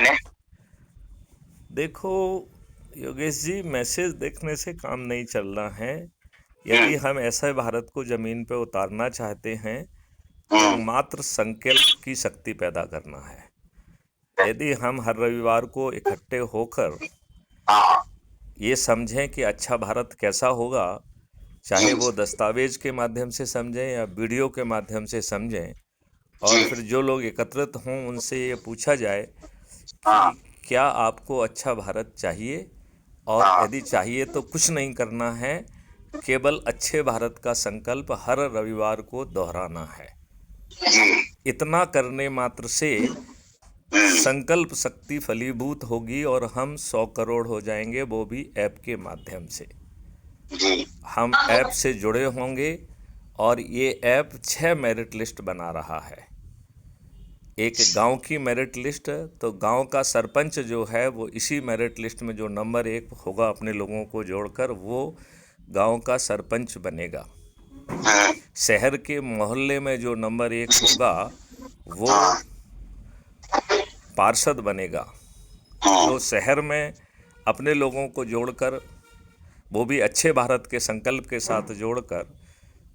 मैंने। देखो योगेश जी, मैसेज देखने से काम नहीं चलना है। हम्म। यदि हम ऐसे भारत को जमीन पे उतारना चाहते हैं तो हम्म। मात्र संकल्प की शक्ति पैदा करना है। यदि हम हर रविवार को इकट्ठे होकर हाँ। ये समझें कि अच्छा भारत कैसा होगा, चाहे जी। वो दस्तावेज के माध्यम से समझें या वीडियो के माध्यम से समझें, और जी। फिर जो लोग एकत्रित हों उनसे ये पूछा जाए कि हाँ। क्या आपको अच्छा भारत चाहिए, और हाँ। यदि चाहिए तो कुछ नहीं करना है, केवल अच्छे भारत का संकल्प हर रविवार को दोहराना है। जी। इतना करने मात्र से हम्म। संकल्प शक्ति फलीभूत होगी और हम 100 करोड़ हो जाएंगे, वो भी ऐप के माध्यम से। जी। हम ऐप से जुड़े होंगे और ये ऐप 6 मेरिट लिस्ट बना रहा है। एक गांव की मेरिट लिस्ट, तो गांव का सरपंच जो है वो इसी मेरिट लिस्ट में जो नंबर 1 होगा अपने लोगों को जोड़कर वो गांव का सरपंच बनेगा। हम्म। शहर के मोहल्ले में जो नंबर 1 होगा वो हाँ। पार्षद बनेगा। हाँ। जो शहर में अपने लोगों को जोड़कर, वो भी अच्छे भारत के संकल्प के साथ जोड़कर,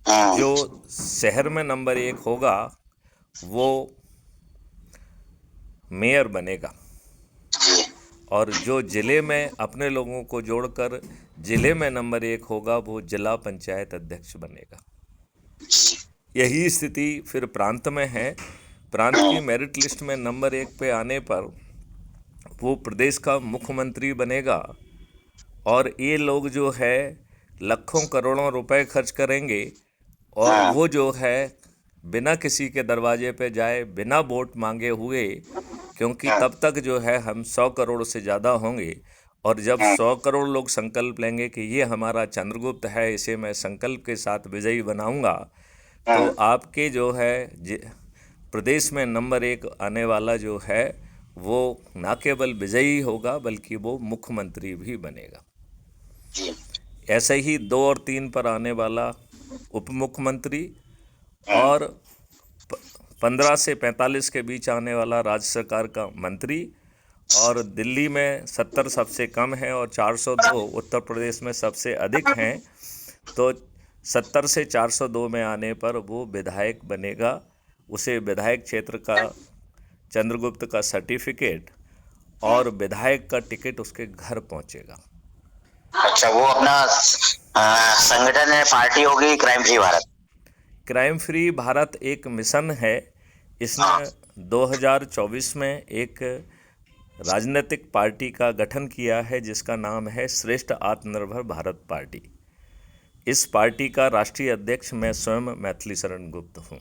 हाँ। जो शहर में नंबर 1 होगा वो मेयर बनेगा। जी। और जो ज़िले में अपने लोगों को जोड़कर ज़िले में नंबर 1 होगा वो जिला पंचायत अध्यक्ष बनेगा। यही स्थिति फिर प्रांत में है। प्रांत की मेरिट लिस्ट में नंबर 1 पे आने पर वो प्रदेश का मुख्यमंत्री बनेगा। और ये लोग जो है लाखों करोड़ों रुपए खर्च करेंगे, और हाँ। वो जो है बिना किसी के दरवाजे पे जाए, बिना वोट मांगे हुए, क्योंकि हाँ। तब तक जो है हम 100 करोड़ से ज़्यादा होंगे। और जब हाँ। 100 करोड़ लोग संकल्प लेंगे कि ये हमारा चंद्रगुप्त है, इसे मैं संकल्प के साथ विजयी बनाऊंगा, तो हाँ। आपके जो है प्रदेश में नंबर 1 आने वाला जो है वो ना केवल विजयी होगा बल्कि वो मुख्यमंत्री भी बनेगा। जी। ऐसे ही 2 और 3 पर आने वाला उप मुख्यमंत्री, हाँ। और 15 से 45 के बीच आने वाला राज्य सरकार का मंत्री, और दिल्ली में 70 सबसे कम है और 402 उत्तर प्रदेश में सबसे अधिक हैं। तो 70 से 402 में आने पर वो विधायक बनेगा। उसे विधायक क्षेत्र का चंद्रगुप्त का सर्टिफिकेट और विधायक का टिकट उसके घर पहुंचेगा। अच्छा, वो अपना संगठन है, पार्टी होगी crime free Bharat. Crime free Bharat एक मिशन है। हाँ। इसने 2024 में एक राजनीतिक पार्टी का गठन किया है जिसका नाम है श्रेष्ठ आत्मनिर्भर भारत पार्टी। इस पार्टी का राष्ट्रीय अध्यक्ष मैं स्वयं मैथिली शरण गुप्त हूँ।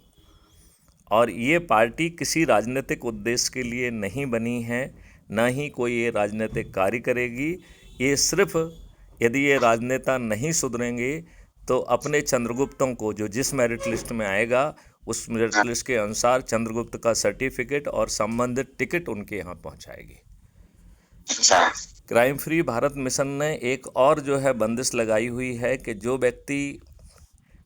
और ये पार्टी किसी राजनीतिक उद्देश्य के लिए नहीं बनी है, न ही कोई ये राजनीतिक कार्य करेगी। ये सिर्फ, यदि ये राजनेता नहीं सुधरेंगे तो अपने चंद्रगुप्तों को, जो जिस मेरिट लिस्ट में आएगा उस मेरिट लिस्ट के अनुसार चंद्रगुप्त का सर्टिफिकेट और संबंधित टिकट उनके यहाँ पहुँचाएगी। अच्छा। क्राइम फ्री भारत मिशन ने एक और जो है बंदिश लगाई हुई है कि जो व्यक्ति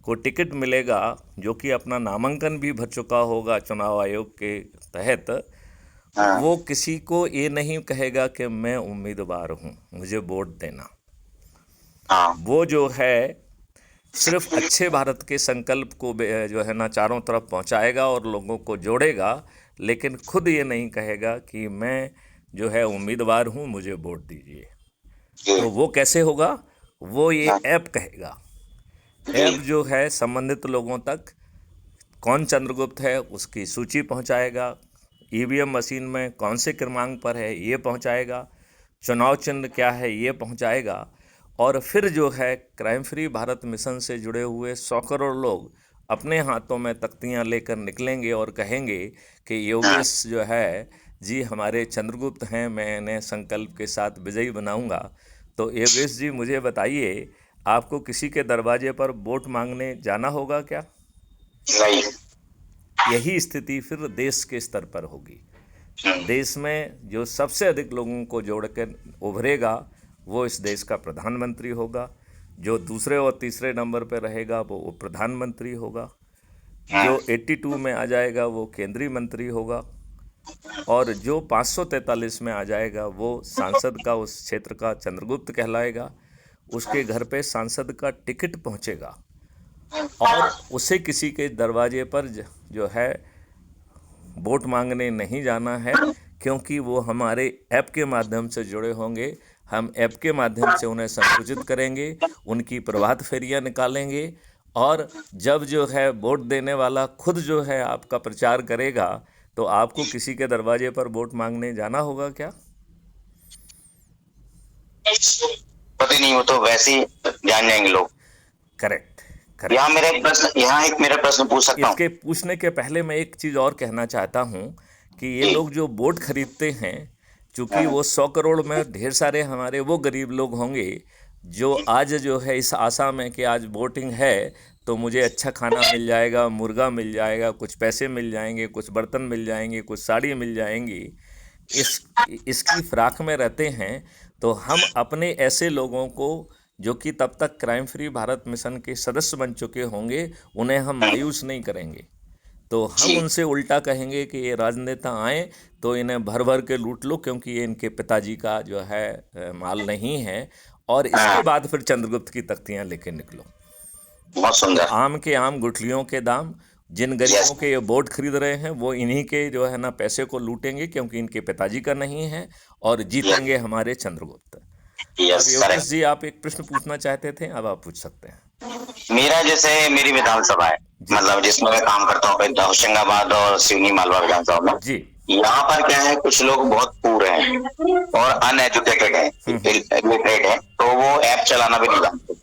को टिकट मिलेगा, जो कि अपना नामांकन भी भर चुका होगा चुनाव आयोग के तहत, हाँ। वो किसी को ये नहीं कहेगा कि मैं उम्मीदवार हूँ, मुझे वोट देना। हाँ। वो जो है सिर्फ अच्छे भारत के संकल्प को जो है ना चारों तरफ पहुंचाएगा और लोगों को जोड़ेगा, लेकिन खुद ये नहीं कहेगा कि मैं जो है उम्मीदवार हूँ, मुझे वोट दीजिए। जी। तो वो कैसे होगा? वो ये हाँ। ऐप कहेगा। जी। ऐप जो है संबंधित लोगों तक कौन चंद्रगुप्त है उसकी सूची पहुंचाएगा, ईवीएम मशीन में कौन से क्रमांक पर है ये पहुंचाएगा, चुनाव चिन्ह क्या है ये पहुंचाएगा। और फिर जो है क्राइम फ्री भारत मिशन से जुड़े हुए 100 करोड़ लोग अपने हाथों में तख्तियां लेकर निकलेंगे और कहेंगे कि हाँ। योगेश जो है जी हमारे चंद्रगुप्त हैं, मैं इन्हें संकल्प के साथ विजयी बनाऊंगा। तो योगेश जी मुझे बताइए, आपको किसी के दरवाजे पर वोट मांगने जाना होगा क्या? नहीं। यही स्थिति फिर देश के स्तर पर होगी। हम्म। देश में जो सबसे अधिक लोगों को जोड़कर उभरेगा वो इस देश का प्रधानमंत्री होगा। जो दूसरे और तीसरे नंबर पर रहेगा वो उप प्रधानमंत्री होगा। हाँ। जो 82 में आ जाएगा वो केंद्रीय मंत्री होगा। और जो 543 में आ जाएगा वो सांसद का, उस क्षेत्र का चंद्रगुप्त कहलाएगा। उसके घर पे सांसद का टिकट पहुंचेगा और उसे किसी के दरवाजे पर जो है वोट मांगने नहीं जाना है, क्योंकि वो हमारे ऐप के माध्यम से जुड़े होंगे। हम ऐप के माध्यम से उन्हें संकुचित करेंगे, उनकी प्रभात फेरियां निकालेंगे, और जब जो है वोट देने वाला खुद जो है आपका प्रचार करेगा, तो आपको किसी के दरवाजे पर वोट मांगने जाना होगा क्या? पता नहीं, वो तो वैसे ही जान जाएंगे लोग। Correct, correct. यहाँ एक मेरा प्रश्न पूछ सकता हूँ? इसके पूछने के पहले मैं एक चीज़ और कहना चाहता हूँ कि ये जी। लोग जो वोट खरीदते हैं, चूंकि वो 100 करोड़ में ढेर सारे हमारे वो गरीब लोग होंगे जो आज जो है इस आशा में कि आज वोटिंग है तो मुझे अच्छा खाना मिल जाएगा, मुर्गा मिल जाएगा, कुछ पैसे मिल जाएंगे, कुछ बर्तन मिल जाएंगे, कुछ साड़ी मिल जाएंगी, इस इसकी फिराक में रहते हैं। तो हम अपने ऐसे लोगों को जो कि तब तक क्राइम फ्री भारत मिशन के सदस्य बन चुके होंगे, उन्हें हम मायूस नहीं करेंगे। तो हम उनसे उल्टा कहेंगे कि ये राजनेता आए तो इन्हें भर भर के लूट लो, क्योंकि ये इनके पिताजी का जो है माल नहीं है। और इसके बाद फिर चंद्रगुप्त की तख्तियां लेके निकलो। बहुत सुंदर। आम के आम गुठलियों के दाम, जिन गरीबों के ये वोट खरीद रहे हैं वो इन्हीं के जो है ना पैसे को लूटेंगे, क्योंकि इनके पिताजी का नहीं है, और जीतेंगे हमारे चंद्रगुप्त। अब योगेश करेक्ट। जी, आप एक प्रश्न पूछना चाहते थे, अब आप पूछ सकते हैं। मेरा जैसे मेरी विधानसभा है, जी मतलब जिसमें मैं काम करता हूँ, होशंगाबाद और सिवनी मालवा विधानसभा में। जी। यहाँ पर क्या है, कुछ लोग बहुत पूर हैं और अनएजुकेटेड हैं, इलिटरेट हैं, तो वो ऐप चलाना भी नहीं जानते।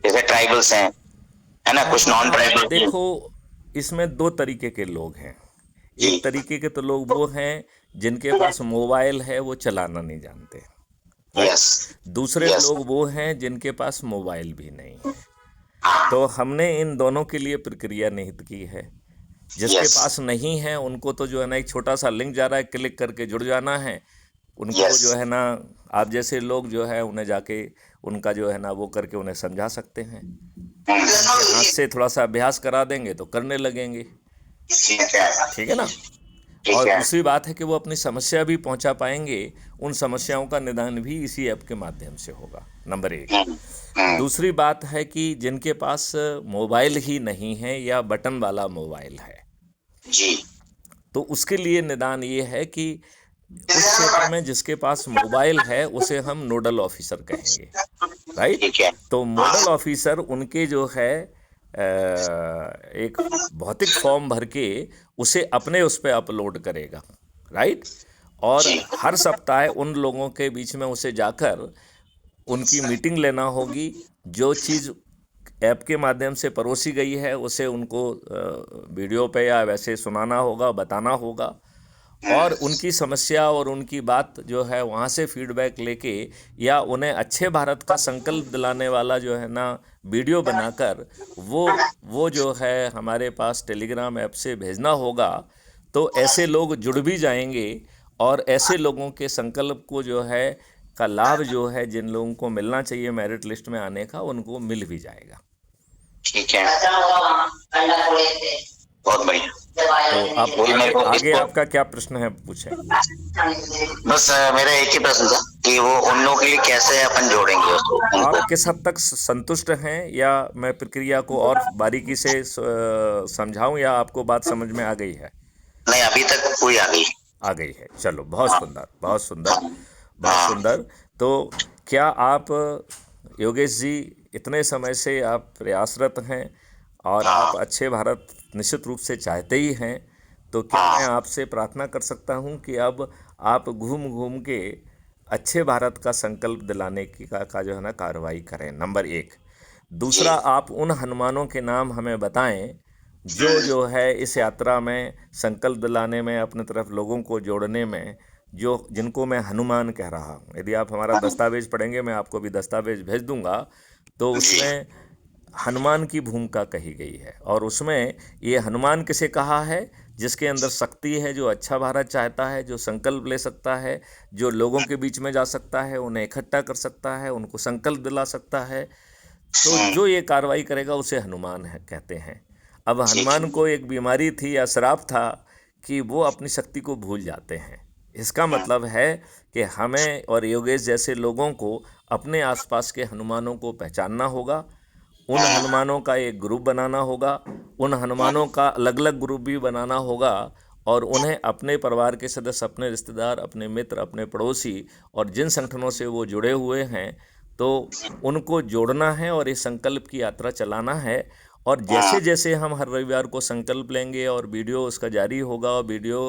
जैसे ट्राइबल्स हैं, है ना, कुछ नॉन ट्राइबल। देखो, इसमें दो तरीके के लोग हैं। जी। एक तरीके के तो लोग वो हैं जिनके पास मोबाइल है, वो चलाना नहीं जानते, राइट। यस। दूसरे यस। लोग वो हैं जिनके पास मोबाइल भी नहीं है। तो हमने इन दोनों के लिए प्रक्रिया निहित की है। जिसके यस। पास नहीं है उनको तो जो है ना एक छोटा सा लिंक जा रहा है, क्लिक करके जुड़ जाना है। उनको यस। जो है ना, आप जैसे लोग जो है उन्हें जाके उनका जो है ना वो करके उन्हें समझा सकते हैं। उनके हाथ से थोड़ा सा अभ्यास करा देंगे तो करने लगेंगे, ठीक है। ठीक है ना। ठीक और है। दूसरी बात है कि वो अपनी समस्या भी पहुंचा पाएंगे, उन समस्याओं का निदान भी इसी ऐप के माध्यम से होगा, नंबर एक। दूसरी बात है कि जिनके पास मोबाइल ही नहीं है या बटन वाला मोबाइल है, जी। तो उसके लिए निदान ये है कि उस क्षेत्र में जिसके पास मोबाइल है उसे हम नोडल ऑफिसर कहेंगे, राइट। ठीक है। तो नोडल ऑफिसर उनके जो है एक भौतिक फॉर्म भर के उसे अपने उस पर अपलोड करेगा, राइट। और जी। हर सप्ताह उन लोगों के बीच में उसे जाकर उनकी मीटिंग लेना होगी। जो चीज़ ऐप के माध्यम से परोसी गई है उसे उनको वीडियो पे या वैसे सुनाना होगा, बताना होगा, और उनकी समस्या और उनकी बात जो है वहाँ से फीडबैक लेके या उन्हें अच्छे भारत का संकल्प दिलाने वाला जो है ना वीडियो बनाकर वो जो है हमारे पास टेलीग्राम ऐप से भेजना होगा। तो ऐसे लोग जुड़ भी जाएंगे और ऐसे लोगों के संकल्प को जो है का लाभ जो है जिन लोगों को मिलना चाहिए मेरिट लिस्ट में आने का, उनको मिल भी जाएगा। ठीक है। बहुत बढ़िया। तो आप आगे आपका क्या प्रश्न है, पूछें। बस मेरा एक ही प्रश्न था कि वो उन लोगों के लिए कैसे अपन जोड़ेंगे उसको, आप उनको। किस हद तक संतुष्ट हैं, या मैं प्रक्रिया को और बारीकी से समझाऊं, या आपको बात समझ में आ गई है? नहीं, अभी तक पूरी आ गई। आ गई है, चलो, बहुत सुंदर, बहुत सुंदर, बहुत हाँ। सुंदर। तो क्या आप योगेश जी इतने समय से आप प्रयासरत हैं और आप अच्छे भारत निश्चित रूप से चाहते ही हैं, तो क्या मैं आपसे प्रार्थना कर सकता हूं कि अब आप घूम घूम के अच्छे भारत का संकल्प दिलाने की का जो है ना कार्रवाई करें, नंबर एक। दूसरा, आप उन हनुमानों के नाम हमें बताएं जो है इस यात्रा में संकल्प दिलाने में, अपने तरफ लोगों को जोड़ने में, जिनको मैं हनुमान कह रहा हूँ। यदि आप हमारा दस्तावेज पढ़ेंगे, मैं आपको भी दस्तावेज भेज दूंगा, तो उसमें हनुमान की भूमिका कही गई है। और उसमें ये हनुमान किसे कहा है? जिसके अंदर शक्ति है, जो अच्छा भारत चाहता है, जो संकल्प ले सकता है, जो लोगों के बीच में जा सकता है, उन्हें इकट्ठा कर सकता है, उनको संकल्प दिला सकता है। तो जो ये कार्रवाई करेगा उसे हनुमान है कहते हैं। अब हनुमान को एक बीमारी थी या श्राप था कि वो अपनी शक्ति को भूल जाते हैं। इसका मतलब है कि हमें और योगेश जैसे लोगों को अपने आसपास के हनुमानों को पहचानना होगा, उन हनुमानों का एक ग्रुप बनाना होगा, उन हनुमानों का अलग अलग ग्रुप भी बनाना होगा, और उन्हें अपने परिवार के सदस्य, अपने रिश्तेदार, अपने मित्र, अपने पड़ोसी और जिन संगठनों से वो जुड़े हुए हैं, तो उनको जोड़ना है और इस संकल्प की यात्रा चलाना है। और जैसे जैसे हम हर रविवार को संकल्प लेंगे और वीडियो उसका जारी होगा और video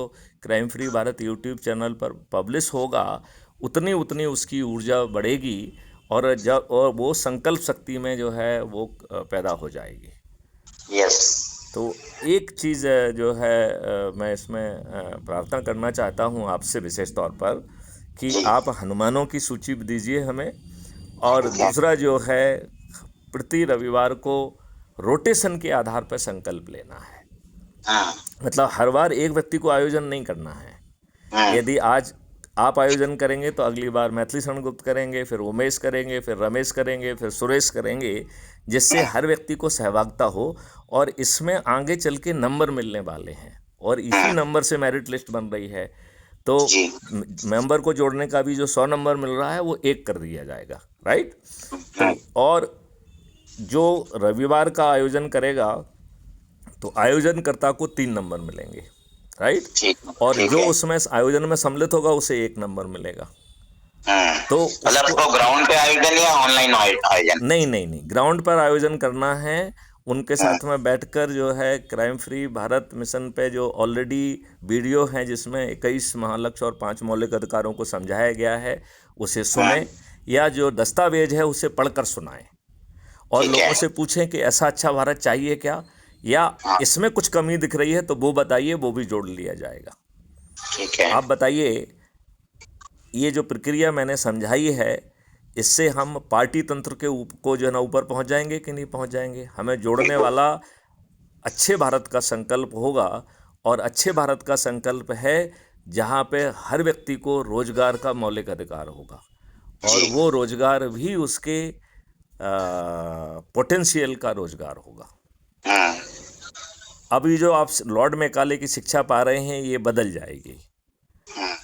crime free Bharat YouTube channel पर पब्लिश होगा, उतनी उतनी उसकी ऊर्जा बढ़ेगी और जब और वो संकल्प शक्ति में जो है वो पैदा हो जाएगी। यस। तो एक चीज़ जो है मैं इसमें प्रार्थना करना चाहता हूँ आपसे विशेष तौर पर कि जी। आप हनुमानों की सूची दीजिए हमें, और ठीक है। दूसरा जो है प्रति रविवार को रोटेशन के आधार पर संकल्प लेना है। हाँ। मतलब हर बार एक व्यक्ति को आयोजन नहीं करना है। यदि आज आप आयोजन करेंगे तो अगली बार मैथिली शरण गुप्त करेंगे, फिर उमेश करेंगे, फिर रमेश करेंगे, फिर सुरेश करेंगे, जिससे हर व्यक्ति को सहभागिता हो। और इसमें आगे चल के नंबर मिलने वाले हैं और इसी नंबर से मेरिट लिस्ट बन रही है। तो जी। मेंबर को जोड़ने का भी जो 100 नंबर मिल रहा है वो 1 कर दिया जाएगा, राइट। तो और जो रविवार का आयोजन करेगा तो आयोजनकर्ता को 3 नंबर मिलेंगे, राइट। ठीक और ठीक जो है। उसमें आयोजन में सम्मिलित होगा उसे 1 नंबर मिलेगा। तो मतलब उसको ग्राउंड पे आयोजन या ऑनलाइन आयोजन? नहीं नहीं नहीं, ग्राउंड पर आयोजन करना है। उनके साथ में बैठकर जो है क्राइम फ्री भारत मिशन पे जो ऑलरेडी वीडियो हैं जिसमें 21 महालक्ष्य और 5 मौलिक अधिकारों को समझाया गया है, उसे सुने, या जो दस्तावेज है उसे पढ़कर सुनाएं और ठीक लोगों है। से पूछें कि ऐसा अच्छा भारत चाहिए क्या, या इसमें कुछ कमी दिख रही है तो वो बताइए, वो भी जोड़ लिया जाएगा। ठीक है। आप बताइए, ये जो प्रक्रिया मैंने समझाई है इससे हम पार्टी तंत्र के को जो है ना ऊपर पहुंच जाएंगे कि नहीं पहुंच जाएंगे? हमें जोड़ने वाला अच्छे भारत का संकल्प होगा, और अच्छे भारत का संकल्प है जहां पे हर व्यक्ति को रोजगार का मौलिक अधिकार होगा, और वो रोजगार भी उसके पोटेंशियल का रोजगार होगा। अभी जो आप लॉर्ड मैकाले की शिक्षा पा रहे हैं ये बदल जाएगी।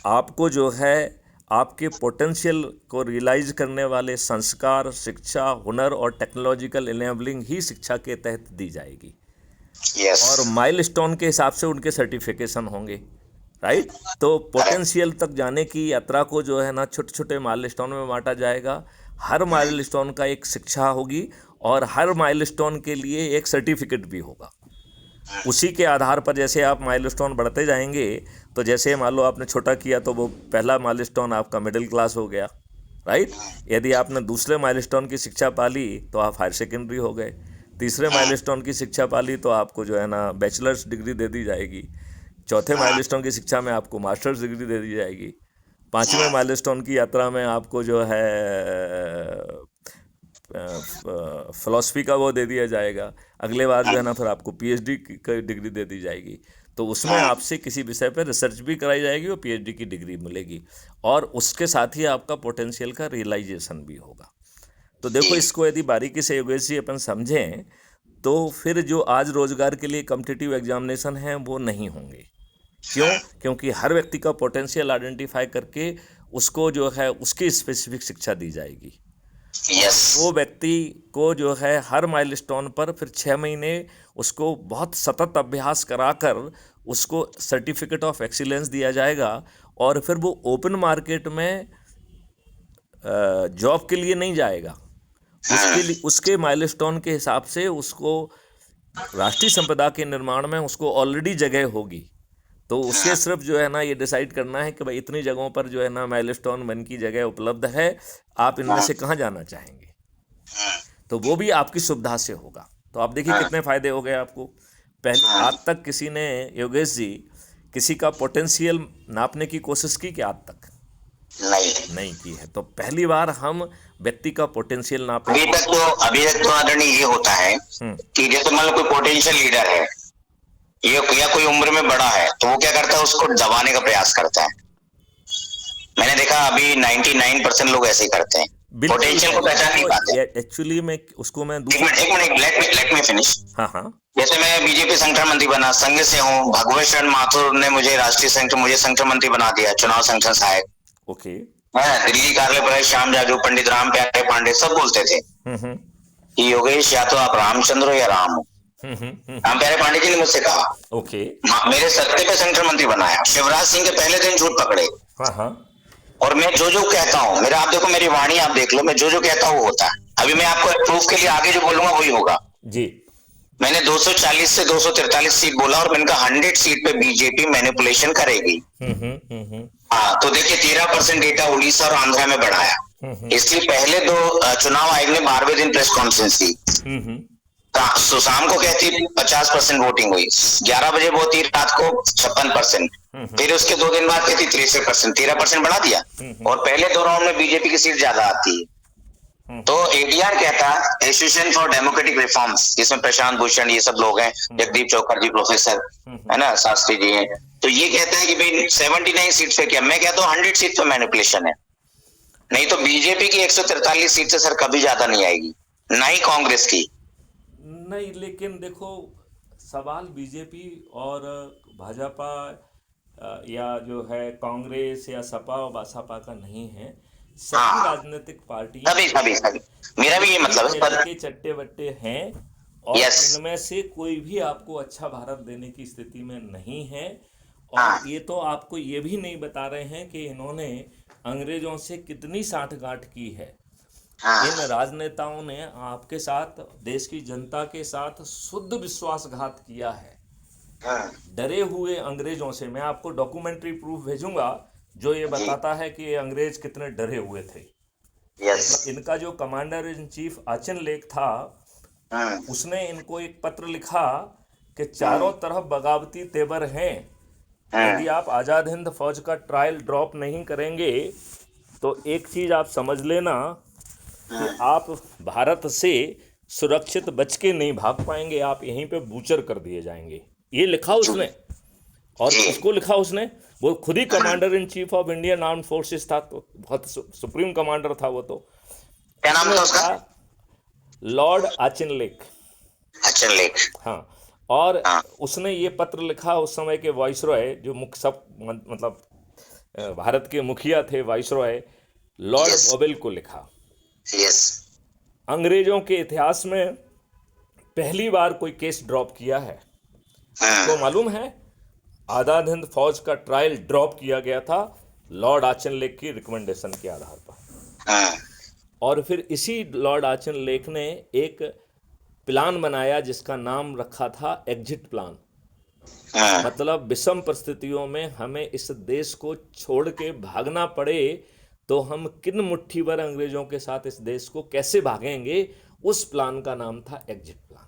आपको जो है आपके पोटेंशियल को रियलाइज करने वाले संस्कार, शिक्षा, हुनर और टेक्नोलॉजिकल इनेबलिंग ही शिक्षा के तहत दी जाएगी। यस। और माइलस्टोन के हिसाब से उनके सर्टिफिकेशन होंगे, राइट। तो पोटेंशियल तक जाने की यात्रा को जो है ना छोटे छोटे माइलस्टोन में बांटा जाएगा। हर माइलस्टोन का एक शिक्षा होगी और हर माइलस्टोन के लिए एक सर्टिफिकेट भी होगा। उसी के आधार पर जैसे आप माइलस्टोन बढ़ते जाएंगे, तो जैसे मान लो आपने छोटा किया तो वो पहला माइलस्टोन आपका मिडिल क्लास हो गया, राइट। यदि आपने दूसरे माइलस्टोन की शिक्षा पाली तो आप हायर सेकेंडरी हो गए। तीसरे माइलस्टोन की शिक्षा पाली तो आपको जो है ना बैचलर्स डिग्री दे दी जाएगी। चौथे माइलस्टोन की शिक्षा में आपको मास्टर्स डिग्री दे दी जाएगी। 5वें माइलस्टोन की यात्रा में आपको जो है फिलॉसफी का वो दे दिया जाएगा। अगले बार जो है ना फिर आपको पीएचडी की डिग्री दे दी जाएगी। तो उसमें आपसे किसी विषय पर रिसर्च भी कराई जाएगी और पीएचडी की डिग्री मिलेगी, और उसके साथ ही आपका पोटेंशियल का रियलाइजेशन भी होगा। तो देखो, इसको यदि बारीकी से योगेश जी अपन समझें तो फिर जो आज रोजगार के लिए कॉम्पिटिटिव एग्जामिनेशन हैं वो नहीं होंगे। क्यों? क्योंकि हर व्यक्ति का पोटेंशियल आइडेंटिफाई करके उसको जो है उसकी स्पेसिफिक शिक्षा दी जाएगी। यस। वो व्यक्ति को जो है हर माइलस्टोन पर फिर 6 महीने उसको बहुत सतत अभ्यास कराकर उसको सर्टिफिकेट ऑफ एक्सीलेंस दिया जाएगा, और फिर वो ओपन मार्केट में जॉब के लिए नहीं जाएगा। उसके लिए उसके माइलस्टोन के हिसाब से उसको राष्ट्रीय संपदा के निर्माण में उसको ऑलरेडी जगह होगी। तो उसे सिर्फ जो है ना ये डिसाइड करना है कि भाई इतनी जगहों पर जो है ना माइलस्टोन वन की जगह उपलब्ध है, आप इनमें से कहाँ जाना चाहेंगे, तो वो भी आपकी सुविधा से होगा। तो आप देखिए कितने फायदे हो गए आपको। पहले आज तक किसी ने, योगेश जी, किसी का पोटेंशियल नापने की कोशिश की कि आज तक नहीं की है। तो पहली बार हम व्यक्ति का पोटेंशियल नापेंगे। अभी तक तो आदरणीय ये होता है कि जैसे मान लो कोई पोटेंशियल लीडर है या कोई उम्र में बड़ा है, तो वो क्या करता है, उसको दबाने का प्रयास करता है। मैंने देखा अभी 99% लोग ऐसे ही करते हैं, पोटेंशियल को पहचान नहीं पाते। एक्चुअली मैं उसको मैं एक मिनट लेट मी फिनिश। हाँ। जैसे मैं बीजेपी संगठन मंत्री बना, संघ से हूँ, भगवत शरण माथुर ने मुझे राष्ट्रीय संगठन, मुझे संगठन मंत्री बना दिया, चुनाव संगठन सहायक। ओके। दिल्ली कार्यालय पर श्याम जाजू, पंडित राम प्यारे पांडे सब बोलते थे कि योगेश या तो आप रामचंद्र हो या राम हो। राम प्यारे पांडे जी ने मुझसे कहा। ओके। मेरे सत्ते पे संगठन मंत्री बनाया। शिवराज सिंह के पहले दिन झूठ पकड़े। और मैं जो जो कहता हूँ, मेरा आप देखो, मेरी वाणी आप देख लो, मैं जो जो कहता हूँ वो होता है। अभी मैं आपको प्रूफ के लिए आगे जो बोलूंगा वही होगा जी। मैंने 240 से 243 सीट बोला और मैंने कहा 100 सीट पे बीजेपी मैनिपुलेशन करेगी। हाँ, तो देखिए 13% डेटा उड़ीसा और आंध्रा में बढ़ाया। इसलिए पहले दो चुनाव आयोग ने 12वें दिन प्रेस कॉन्फ्रेंस की। तो शाम को कहती 50% वोटिंग हुई, 11 बजे बोलती रात को 56%, फिर उसके 2 दिन बाद कहती 63%, 13% बढ़ा दिया। और पहले 2 राउंड में बीजेपी की सीट ज्यादा आती है। तो एडीआर कहता एसोसिएशन फॉर डेमोक्रेटिक रिफॉर्म्स, जिसमें प्रशांत भूषण ये सब लोग हैं, जगदीप चौकर जी प्रोफेसर है ना, शास्त्री जी हैं, तो ये कहता है कि भाई 79 सीट पे क्या, मैं कहता हूँ 100 सीट पे मैनिपुलेशन है। नहीं तो बीजेपी की 143 सीट से सर कभी ज्यादा नहीं आएगी, ना ही कांग्रेस की। नहीं, लेकिन देखो सवाल बीजेपी और भाजपा या जो है कांग्रेस या सपा और बसपा का नहीं है, सभी राजनीतिक पार्टियां सभी मेरा भी ये मतलब है के चट्टे बट्टे हैं और इनमें से कोई भी आपको अच्छा भारत देने की स्थिति में नहीं है। और ये तो आपको ये भी नहीं बता रहे हैं कि इन्होंने अंग्रेजों से कितनी साठगांठ की है। इन राजनेताओं ने आपके साथ, देश की जनता के साथ शुद्ध विश्वासघात किया है। डरे हुए अंग्रेजों से, मैं आपको डॉक्यूमेंट्री प्रूफ भेजूंगा जो ये बताता है कि ये अंग्रेज कितने डरे हुए थे। इनका जो कमांडर इन चीफ आचनलेक था, उसने इनको एक पत्र लिखा कि चारों तरफ बगावती तेवर हैं, यदि आप आज़ाद हिंद फौज का ट्रायल ड्रॉप नहीं करेंगे तो एक चीज़ आप समझ लेना कि आप भारत से सुरक्षित बच के नहीं भाग पाएंगे, आप यहीं पे बूचर कर दिए जाएंगे। ये लिखा उसने। और किसको लिखा उसने? वो खुद ही commander in chief of Indian armed forces था, तो बहुत सुप्रीम कमांडर था वो। तो क्या नाम था उसका? लॉर्ड आचिनलेक। हाँ, और उसने ये पत्र लिखा उस समय के वाइसरॉय, जो मुख्य सब मतलब भारत के मुखिया थे, वाइसरॉय लॉर्ड बॉवेल को लिखा। अंग्रेजों के इतिहास में पहली बार कोई केस ड्रॉप किया है तो मालूम है, आज़ाद हिंद फौज का ट्रायल ड्रॉप किया गया था लॉर्ड आचनलेक की रिकमेंडेशन के आधार पर। और फिर इसी लॉर्ड आचनलेक ने एक प्लान बनाया जिसका नाम रखा था एग्जिट प्लान। मतलब विषम परिस्थितियों में हमें इस देश को छोड़ के भागना पड़े तो हम किन मुट्ठी भर अंग्रेजों के साथ इस देश को कैसे भागेंगे, उस प्लान का नाम था एग्जिट प्लान।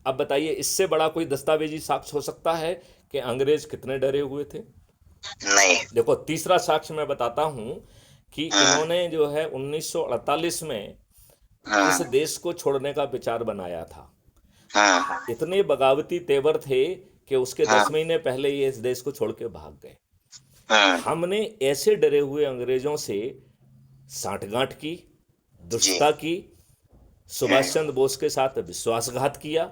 अब बताइए, इससे बड़ा कोई दस्तावेजी साक्ष्य हो सकता है कि अंग्रेज कितने डरे हुए थे? नहीं। देखो, तीसरा साक्ष्य मैं बताता हूं कि इन्होंने जो है 1948 में इस देश को छोड़ने का विचार बनाया था। इतने बगावती तेवर थे कि उसके 10 महीने पहले ये इस देश को छोड़ के भाग गए। हमने ऐसे डरे हुए अंग्रेजों से साठगांठ की, दुष्टता की, सुभाष चंद्र बोस के साथ विश्वासघात किया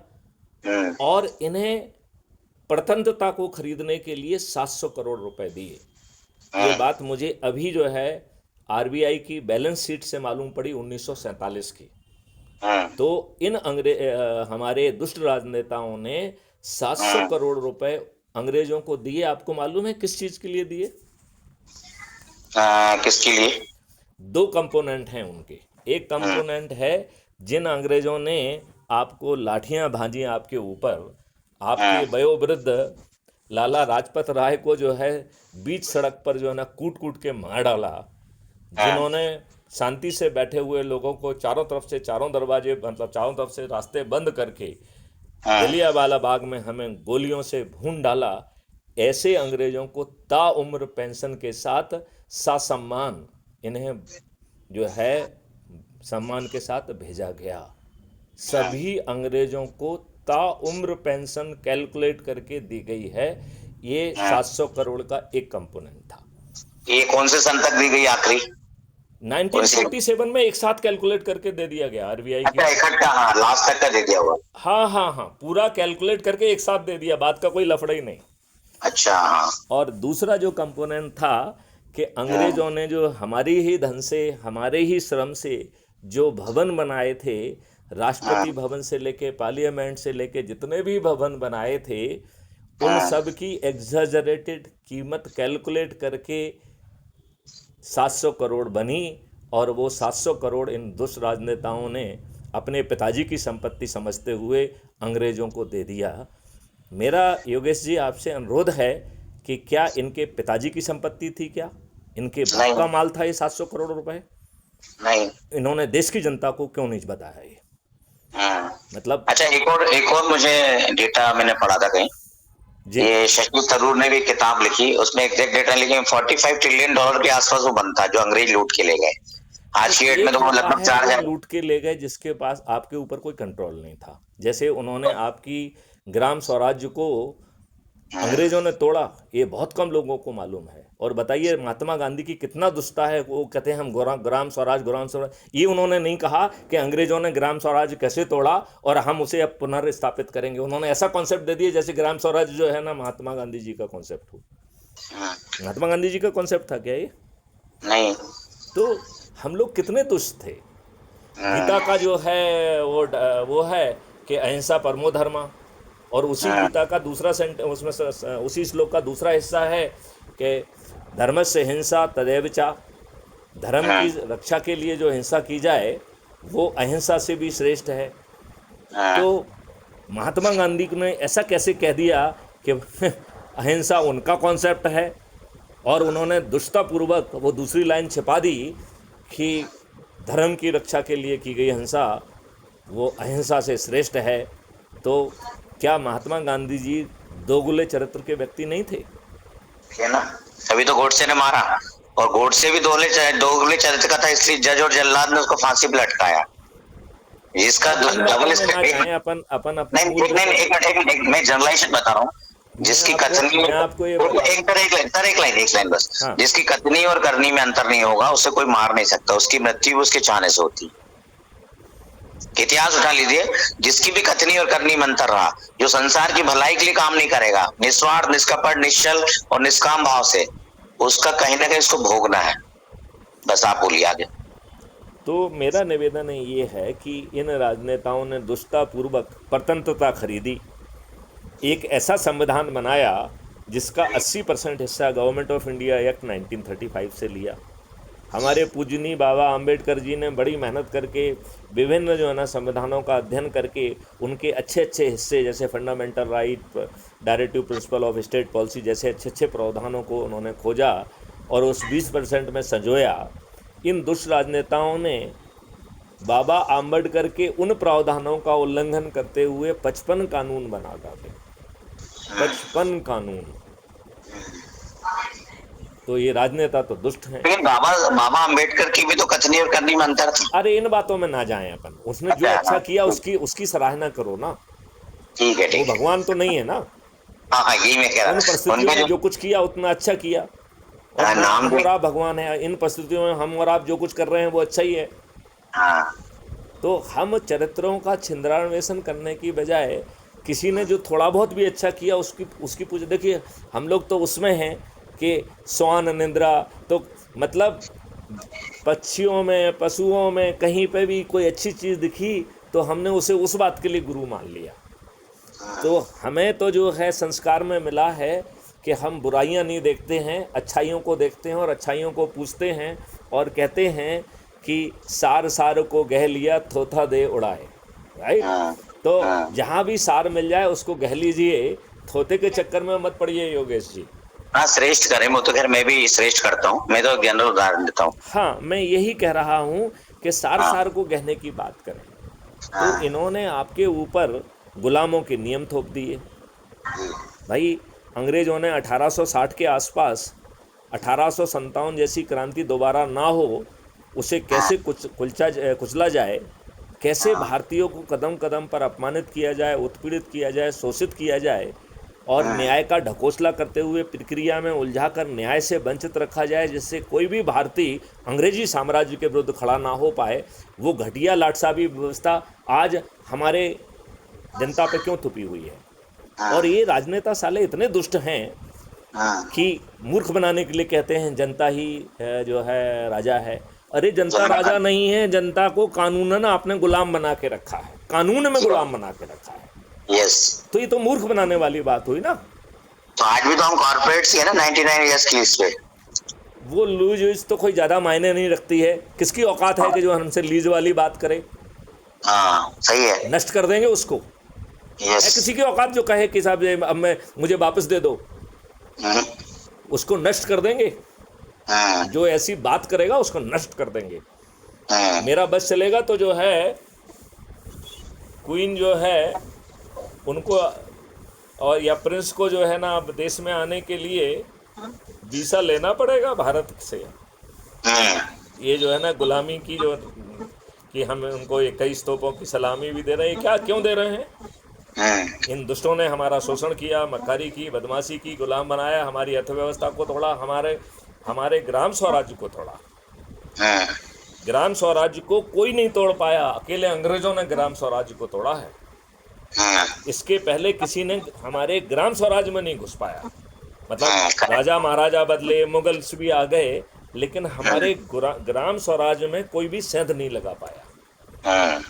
और इन्हें प्रतंत्रता को खरीदने के लिए 700 करोड़ रुपए दिए। ये बात मुझे अभी जो है आरबीआई की बैलेंस शीट से मालूम पड़ी 1947 की। तो इन हमारे दुष्ट राजनेताओं ने 700 करोड़ रुपए अंग्रेजों को दिए। आपको मालूम है किस चीज के लिए दिए? किसके लिए? 2 कंपोनेंट हैं उनके। एक कंपोनेंट है, जिन अंग्रेजों ने आपको लाठियां भांजी आपके ऊपर, आपके वयोवृद्ध लाला लाजपत राय को जो है बीच सड़क पर जो है ना कूट कूट के मार डाला, जिन्होंने शांति से बैठे हुए लोगों को चारों तरफ से, चारों दरवाजे मतलब चारों तरफ से रास्ते बंद करके जलियांवाला बाग में हमें गोलियों से भून डाला, ऐसे अंग्रेजों को ताउम्र पेंशन के साथ ससम्मान इन्हें जो है सम्मान के साथ भेजा गया। सभी अंग्रेजों को ताउम्र पेंशन कैलकुलेट करके दी गई है। ये 700 करोड़ का एक कंपोनेंट था। ये कौन से सन तक दी गई आखिरी? उनसे। 1947 में एक साथ कैलकुलेट करके दे दिया गया आरबीआई की। अच्छा, इकट्ठा, हाँ, लास्ट तक का दे दिया हुआ। हाँ हाँ हाँ, पूरा कैलकुलेट करके एक साथ दे दिया, बात का कोई लफड़ा ही नहीं। अच्छा, हाँ। और दूसरा जो कंपोनेंट था कि हम्म, अंग्रेजों ने जो हमारी ही धन से, हमारे ही श्रम से जो भवन बनाए थे, राष्ट्रपति हम्म, भवन से लेके पार्लियामेंट से लेके जितने भी भवन बनाए थे, उन हम्म, सब की एग्जैजरेटेड कीमत कैलकुलेट करके 700 करोड़ बनी। और वो 700 करोड़ इन दुष्ट राजनेताओं ने अपने पिताजी की संपत्ति समझते हुए अंग्रेजों को दे दिया। मेरा योगेश जी आपसे अनुरोध है कि क्या इनके पिताजी की संपत्ति थी, क्या इनके बाप नहीं, का माल था ये 700 करोड़ रुपए? नहीं। इन्होंने देश की जनता को क्यों नहीं बताया ये? हम्म। मतलब अच्छा, एक और मुझे डेटा मैंने पढ़ा था कहीं। जी, ये शशि थरूर ने भी किताब लिखी, उसमें एग्जैक्ट डेटा लिखे, $45 ट्रिलियन के आसपास वो बनता जो अंग्रेज लूट के ले गए। तो आज की डेट में एक तो वो होता लगभग है चार वो हजार लूट के ले गए जिसके पास आपके ऊपर कोई कंट्रोल नहीं था, जैसे उन्होंने आपकी ग्राम स्वराज्य को अंग्रेजों ने तोड़ा, ये बहुत कम लोगों को मालूम है। और बताइए महात्मा गांधी की कितना दुष्टता है, वो कहते हैं हम ग्राम स्वराज, ग्राम स्वराज। ये उन्होंने नहीं कहा कि अंग्रेजों ने ग्राम स्वराज कैसे तोड़ा और हम उसे अब पुनर्स्थापित करेंगे। उन्होंने ऐसा कॉन्सेप्ट दे दिया जैसे ग्राम स्वराज जो है ना महात्मा गांधी जी का कॉन्सेप्ट हो। महात्मा गांधी जी का कॉन्सेप्ट था क्या ये? नहीं। तो हम लोग कितने तुष्ट थे। गीता हम्म, का जो है वो है कि अहिंसा परमो धर्मा। और उसी हम्म, गीता का दूसरा उसमें उसी श्लोक का दूसरा हिस्सा है कि धर्म से हिंसा तदेव चा। धर्म की हम्म, रक्षा के लिए जो हिंसा की जाए वो अहिंसा से भी श्रेष्ठ है। हम्म, तो महात्मा गांधी ने ऐसा कैसे कह दिया कि अहिंसा उनका कॉन्सेप्ट है, और उन्होंने दुष्टतापूर्वक वो दूसरी लाइन छिपा दी कि धर्म की रक्षा के लिए की गई हिंसा वो अहिंसा से श्रेष्ठ है। तो क्या महात्मा गांधी जी दोगुले चरित्र के व्यक्ति नहीं थे? है ना। तभी तो गोडसे ने मारा। और गोडसे भी दोगले चरित्र का था, इसलिए जज और जल्लाद ने उसको फांसी पे लटकाया। इसका अब इन बातों डबल में ना स्टैंडर्ड। जाएं, अपन अपन अपने नहीं, मूल एक नहीं, विषय एक पे। मिनट, एक मिनट, मैं जनरलाइजेशन बता रहा हूँ। जिसकी कथनी मैं आपको ये और बताऊं। एक तरह, एक लाइन बस। हाँ, जिसकी कथनी और करनी में अंतर नहीं होगा उसे कोई मार नहीं सकता, उसकी मृत्यु उसके चाहने से होती। इतिहास उठा लीजिए। जिसकी भी कथनी और करनी में अंतर रहा, जो संसार की भलाई के लिए काम नहीं करेगा निस्वार्थ, निष्कपट, निश्चल और निष्काम भाव से, उसका कहीं ना कहीं उसको भोगना है। बस आप बोलिए आगे। तो मेरा निवेदन ये है कि इन राजनेताओं ने दुष्टतापूर्वक स्वतंत्रता खरीदी, एक ऐसा संविधान बनाया जिसका 80% हिस्सा गवर्नमेंट ऑफ इंडिया एक्ट 1935 से लिया। हमारे पूजनीय बाबा आम्बेडकर जी ने बड़ी मेहनत करके विभिन्न जो है ना संविधानों का अध्ययन करके उनके अच्छे अच्छे हिस्से जैसे fundamental right, directive principle of state policy जैसे अच्छे अच्छे प्रावधानों को उन्होंने खोजा और उस 20% में संजोया। इन दुष्ट राजनेताओं ने बाबा आम्बेडकर के उन प्रावधानों का उल्लंघन करते हुए 55 कानून बना डाले। 55 कानून। तो ये राजनेता तो दुष्ट हैं। लेकिन बाबा बाबा अम्बेडकर की भी तो कथनी और करनी में अंतर था। अरे इन बातों में ना जाएं अपन, उसने जो अच्छा, अच्छा हाँ, किया उसकी उसकी सराहना करो ना। ठीक है, वो ठीक है। भगवान तो नहीं है ना। हाँ, हाँ, यही मैं कह उन रहा परिस्थितियों उनके में जो जो कुछ किया उतना अच्छा किया। और हाँ, नाम हम भी। और आप भगवान है, इन परिस्थितियों में हम और आप जो कुछ कर रहे हैं वो अच्छा ही है। हाँ, तो हम चरित्रों का छिंद्रान्वेषण करने की बजाय किसी ने जो थोड़ा बहुत भी अच्छा किया उसकी उसकी पूछ। देखिए हम लोग तो उसमें हैं कि स्वान निंद्रा, तो मतलब पक्षियों में पशुओं में कहीं पे भी कोई अच्छी चीज़ दिखी तो हमने उसे उस बात के लिए गुरु मान लिया। तो हमें तो जो है संस्कार में मिला है कि हम बुराइयां नहीं देखते हैं, अच्छाइयों को देखते हैं और अच्छाइयों को पूछते हैं और कहते हैं कि सार सार को गह लिया थोथा दे उड़ाए। राइट। हाँ, तो हाँ, जहाँ भी सार मिल जाए उसको गह लीजिए, थोते के चक्कर में मत पड़िए योगेश जी। हाँ, श्रेष्ठ करें, वो तो खैर मैं भी श्रेष्ठ करता हूँ, मैं तो जनरल उदाहरण देता हूँ। हाँ, मैं यही कह रहा हूँ कि सार हाँ, सार को गहने की बात करें। तो हाँ, इन्होंने आपके ऊपर गुलामों के नियम थोप दिए। भाई अंग्रेज़ों ने 1860 के आसपास 1857 जैसी क्रांति दोबारा ना हो उसे कैसे कुचला जाए, कैसे भारतीयों को कदम कदम पर अपमानित किया जाए, उत्पीड़ित किया जाए, शोषित किया जाए, और न्याय का ढकोसला करते हुए प्रक्रिया में उलझाकर न्याय से वंचित रखा जाए, जिससे कोई भी भारतीय अंग्रेजी साम्राज्य के विरुद्ध खड़ा ना हो पाए। वो घटिया लाटसाबी व्यवस्था आज हमारे जनता पे क्यों थुपी हुई है। और ये राजनेता साले इतने दुष्ट हैं कि मूर्ख बनाने के लिए कहते हैं जनता ही जो है राजा है। अरे जनता राजा नहीं है, जनता को कानूनन आपने गुलाम बना के रखा है, कानून में गुलाम बना के रखा है। यस, तो ये तो मूर्ख बनाने वाली बात हुई ना। तो आज भी तो हम कॉर्पोरेट्स ही है ना 99 ईयर्स की लीज पे। वो लीज वीज तो कोई ज्यादा मायने नहीं रखती है। किसकी औकात है कि जो हमसे लीज वाली बात करे। हाँ सही है। नष्ट कर देंगे उसको। यस, किसी की औकात जो कहे कि साहब अब मैं मुझे वापस दे दो, उसको नष्ट कर देंगे। जो ऐसी बात करेगा उसको नष्ट कर देंगे। मेरा बस चलेगा तो जो है क्वीन जो है उनको और या प्रिंस को जो है ना अब देश में आने के लिए वीसा लेना पड़ेगा भारत से। ये जो है ना गुलामी की जो कि हम उनको 21 तोपों की सलामी भी दे रहे हैं। क्या क्यों दे रहे हैं? इन दुष्टों ने हमारा शोषण किया, मक्कारी की, बदमाशी की, गुलाम बनाया, हमारी अर्थव्यवस्था को तोड़ा, हमारे ग्राम स्वराज्य को तोड़ा। ग्राम स्वराज्य को कोई नहीं तोड़ पाया, अकेले अंग्रेजों ने ग्राम स्वराज्य को तोड़ा है। इसके पहले किसी ने हमारे ग्राम स्वराज में नहीं घुस पाया। मतलब राजा महाराजा बदले, मुगल्स भी आ गए, लेकिन हमारे ग्राम स्वराज में कोई भी सेंध नहीं लगा पाया।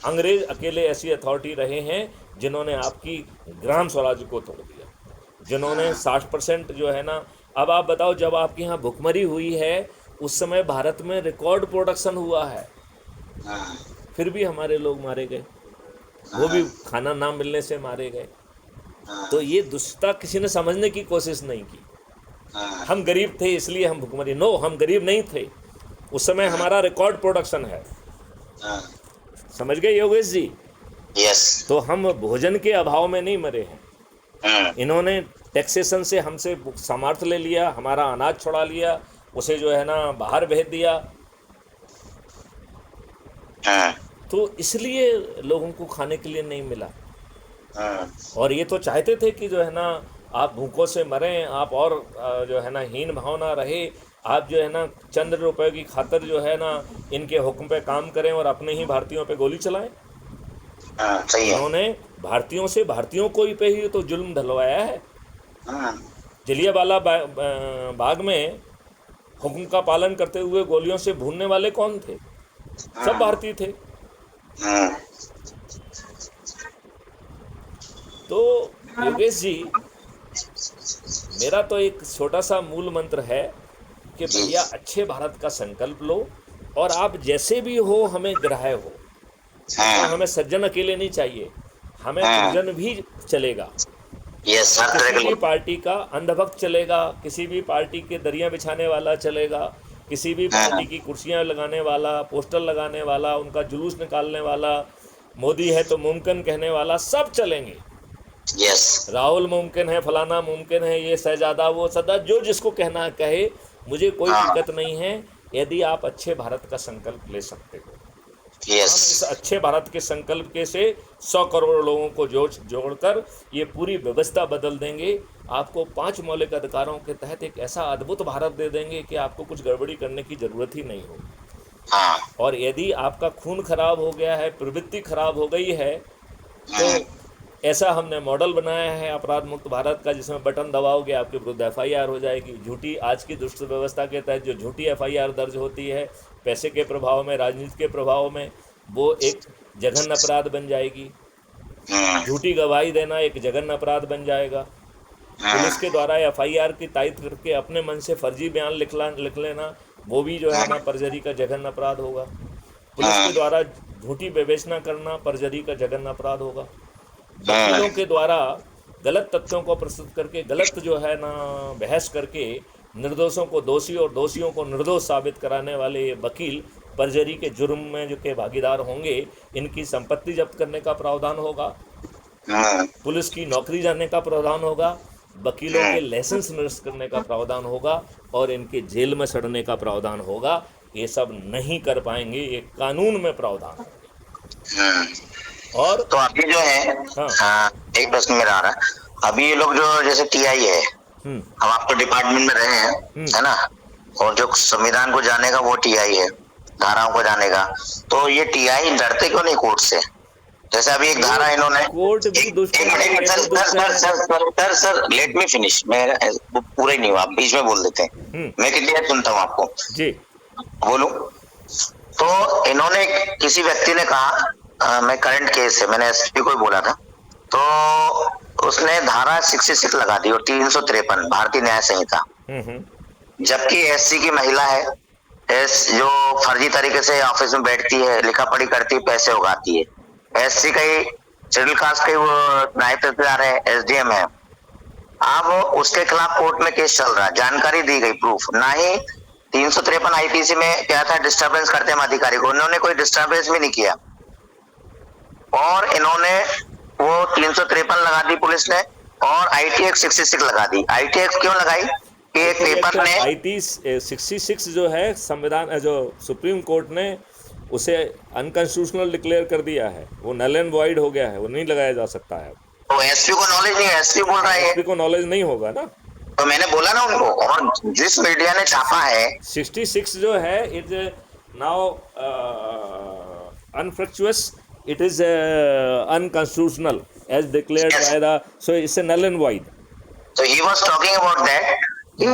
अंग्रेज अकेले ऐसी अथॉरिटी रहे हैं जिन्होंने आपकी ग्राम स्वराज को तोड़ दिया, जिन्होंने 60% जो है ना। अब आप बताओ, जब आपके यहाँ भुखमरी हुई है उस समय भारत में रिकॉर्ड प्रोडक्शन हुआ है, फिर भी हमारे लोग मारे गए, वो भी खाना ना मिलने से मारे गए। तो ये दुष्टता किसी ने समझने की कोशिश नहीं की। हम गरीब थे इसलिए हम भुखमरी, नो, हम गरीब नहीं थे। उस समय हमारा रिकॉर्ड प्रोडक्शन है। समझ गए योगेश जी? यस। तो हम भोजन के अभाव में नहीं मरे हैं। इन्होंने टैक्सेशन से हमसे सामर्थ्य ले लिया, हमारा अनाज छुड़ा लिया, उसे जो है ना बाहर भेज दिया। तो इसलिए लोगों को खाने के लिए नहीं मिला। और ये तो चाहते थे कि जो है ना आप भूखों से मरें, आप और जो है ना हीन भावना रहे, आप जो है ना चंद रुपए की खातिर जो है ना इनके हुक्म पे काम करें और अपने ही भारतीयों पे गोली चलाएं। सही है। उन्होंने भारतीयों से भारतीयों को ही पे ही तो जुल्म ढलवाया है। जलियांवाला बाग में हुक्म का पालन करते हुए गोलियों से भूनने वाले कौन थे? सब भारतीय थे। तो योगेश जी, मेरा तो एक छोटा सा मूल मंत्र है कि भैया अच्छे भारत का संकल्प लो, और आप जैसे भी हो हमें ग्राह्य हो। तो हमें सज्जन अकेले नहीं चाहिए, हमें दुर्जन भी चलेगा। किसी भी पार्टी का अंधभक्त चलेगा, किसी भी पार्टी के दरिया बिछाने वाला चलेगा, किसी भी पार्टी की कुर्सियां लगाने वाला, पोस्टर लगाने वाला, उनका जुलूस निकालने वाला, मोदी है तो मुमकिन कहने वाला, सब चलेंगे। राहुल मुमकिन है, फलाना मुमकिन है, ये शहजादा, वो सदा, जो जिसको कहना है कहे, मुझे कोई दिक्कत नहीं है, यदि आप अच्छे भारत का संकल्प ले सकते हो। हम इस अच्छे भारत के संकल्प के से 100 करोड़ लोगों को जोड़कर ये पूरी व्यवस्था बदल देंगे। आपको 5 मौलिक अधिकारों के तहत एक ऐसा अद्भुत भारत दे देंगे कि आपको कुछ गड़बड़ी करने की जरूरत ही नहीं होगी। और यदि आपका खून खराब हो गया है, प्रवृत्ति खराब हो गई है, तो ऐसा हमने मॉडल बनाया है अपराध मुक्त भारत का, जिसमें बटन दबाओगे आपके विरुद्ध FIR हो जाएगी। झूठी, आज की दुष्ट व्यवस्था के तहत जो झूठी FIR दर्ज होती है पैसे के प्रभाव में, राजनीति के प्रभाव में, वो एक जघन्य अपराध बन जाएगी। झूठी गवाही देना एक जघन्य अपराध बन जाएगा। पुलिस के द्वारा FIR की तायद करके अपने मन से फर्जी बयान लिख लेना, वो भी जो है ना परजरी का जघन्य अपराध होगा। पुलिस के द्वारा झूठी विवेचना करना परजरी का जघन्य अपराध होगा। वकीलों के द्वारा गलत तथ्यों को प्रस्तुत करके, गलत जो है ना बहस करके निर्दोषों को दोषी और दोषियों को निर्दोष साबित कराने वाले ये वकील परजरी के जुर्म में जो के भागीदार होंगे। इनकी संपत्ति जब्त करने का प्रावधान होगा, पुलिस की नौकरी जाने का प्रावधान होगा, वकीलों के लाइसेंस निरस्त करने का प्रावधान होगा, और इनके जेल में सड़ने का प्रावधान होगा। ये सब नहीं कर पाएंगे, ये कानून में प्रावधान होंगे। और तो अभी जो है एक प्रश्न मेरा आ रहा है, अभी ये लोग जो जैसे टीआई है, हम आपको डिपार्टमेंट में रहे हैं, है ना, और जो संविधान को जानेगा वो टीआई है, धाराओं को जानेगा, तो ये टीआई डरते क्यों नहीं कोर्ट से? जैसे अभी एक धारा इन्होंने कोर्ट भी दुष्ट है, ये सर भी दुष्ट है। सर लेट मी फिनिश, मैं पूरा ही नहीं हुआ, आप बीच में बोल देते हैं, मैं कितनी देर सुनता हूँ आपको जी। बोलूं? तो इन्होंने, किसी व्यक्ति ने कहा, मैं करंट केस है, मैंने एसपी को ही बोला था, तो उसने धारा 66 लगा दी और 353 भारतीय न्याय संहिता, जबकि एससी की महिला है, जो फर्जी तरीके से ऑफिस में बैठती है, लिखा पढ़ी करती है, पैसे उगाती है, एससी का ही शेड्यूल कास्ट का ही वो नायब तहसीलदार है, एसडीएम है, अब उसके खिलाफ कोर्ट में केस चल रहा है, जानकारी दी गई, प्रूफ ना ही 353 आईपीसी में क्या था, डिस्टर्बेंस करते हैं अधिकारी को, उन्होंने कोई डिस्टर्बेंस भी नहीं किया, और इन्होंने वो 353 लगा दी पुलिस ने, और आईटी एक्ट 66 लगा दी। आईटी एक्ट क्यों लगाई कि एक पेपर ने आईटी 66 जो है संविधान, जो सुप्रीम कोर्ट ने उसे अनकॉन्स्टिट्यूशनल डिक्लेयर कर दिया है, वो नल एंड वॉइड हो गया है, वो नहीं लगाया जा सकता है। तो एसपी को नॉलेज नहीं है, एसपी बोल रहा है, एसपी को नॉलेज नहीं होगा ना, तो मैंने बोला ना उनको, और जिस मीडिया ने छापा है 66 जो है it now infructuous, it is unconstitutional as declared Yes. by the, so it's a null and void. तो he was talking about that कि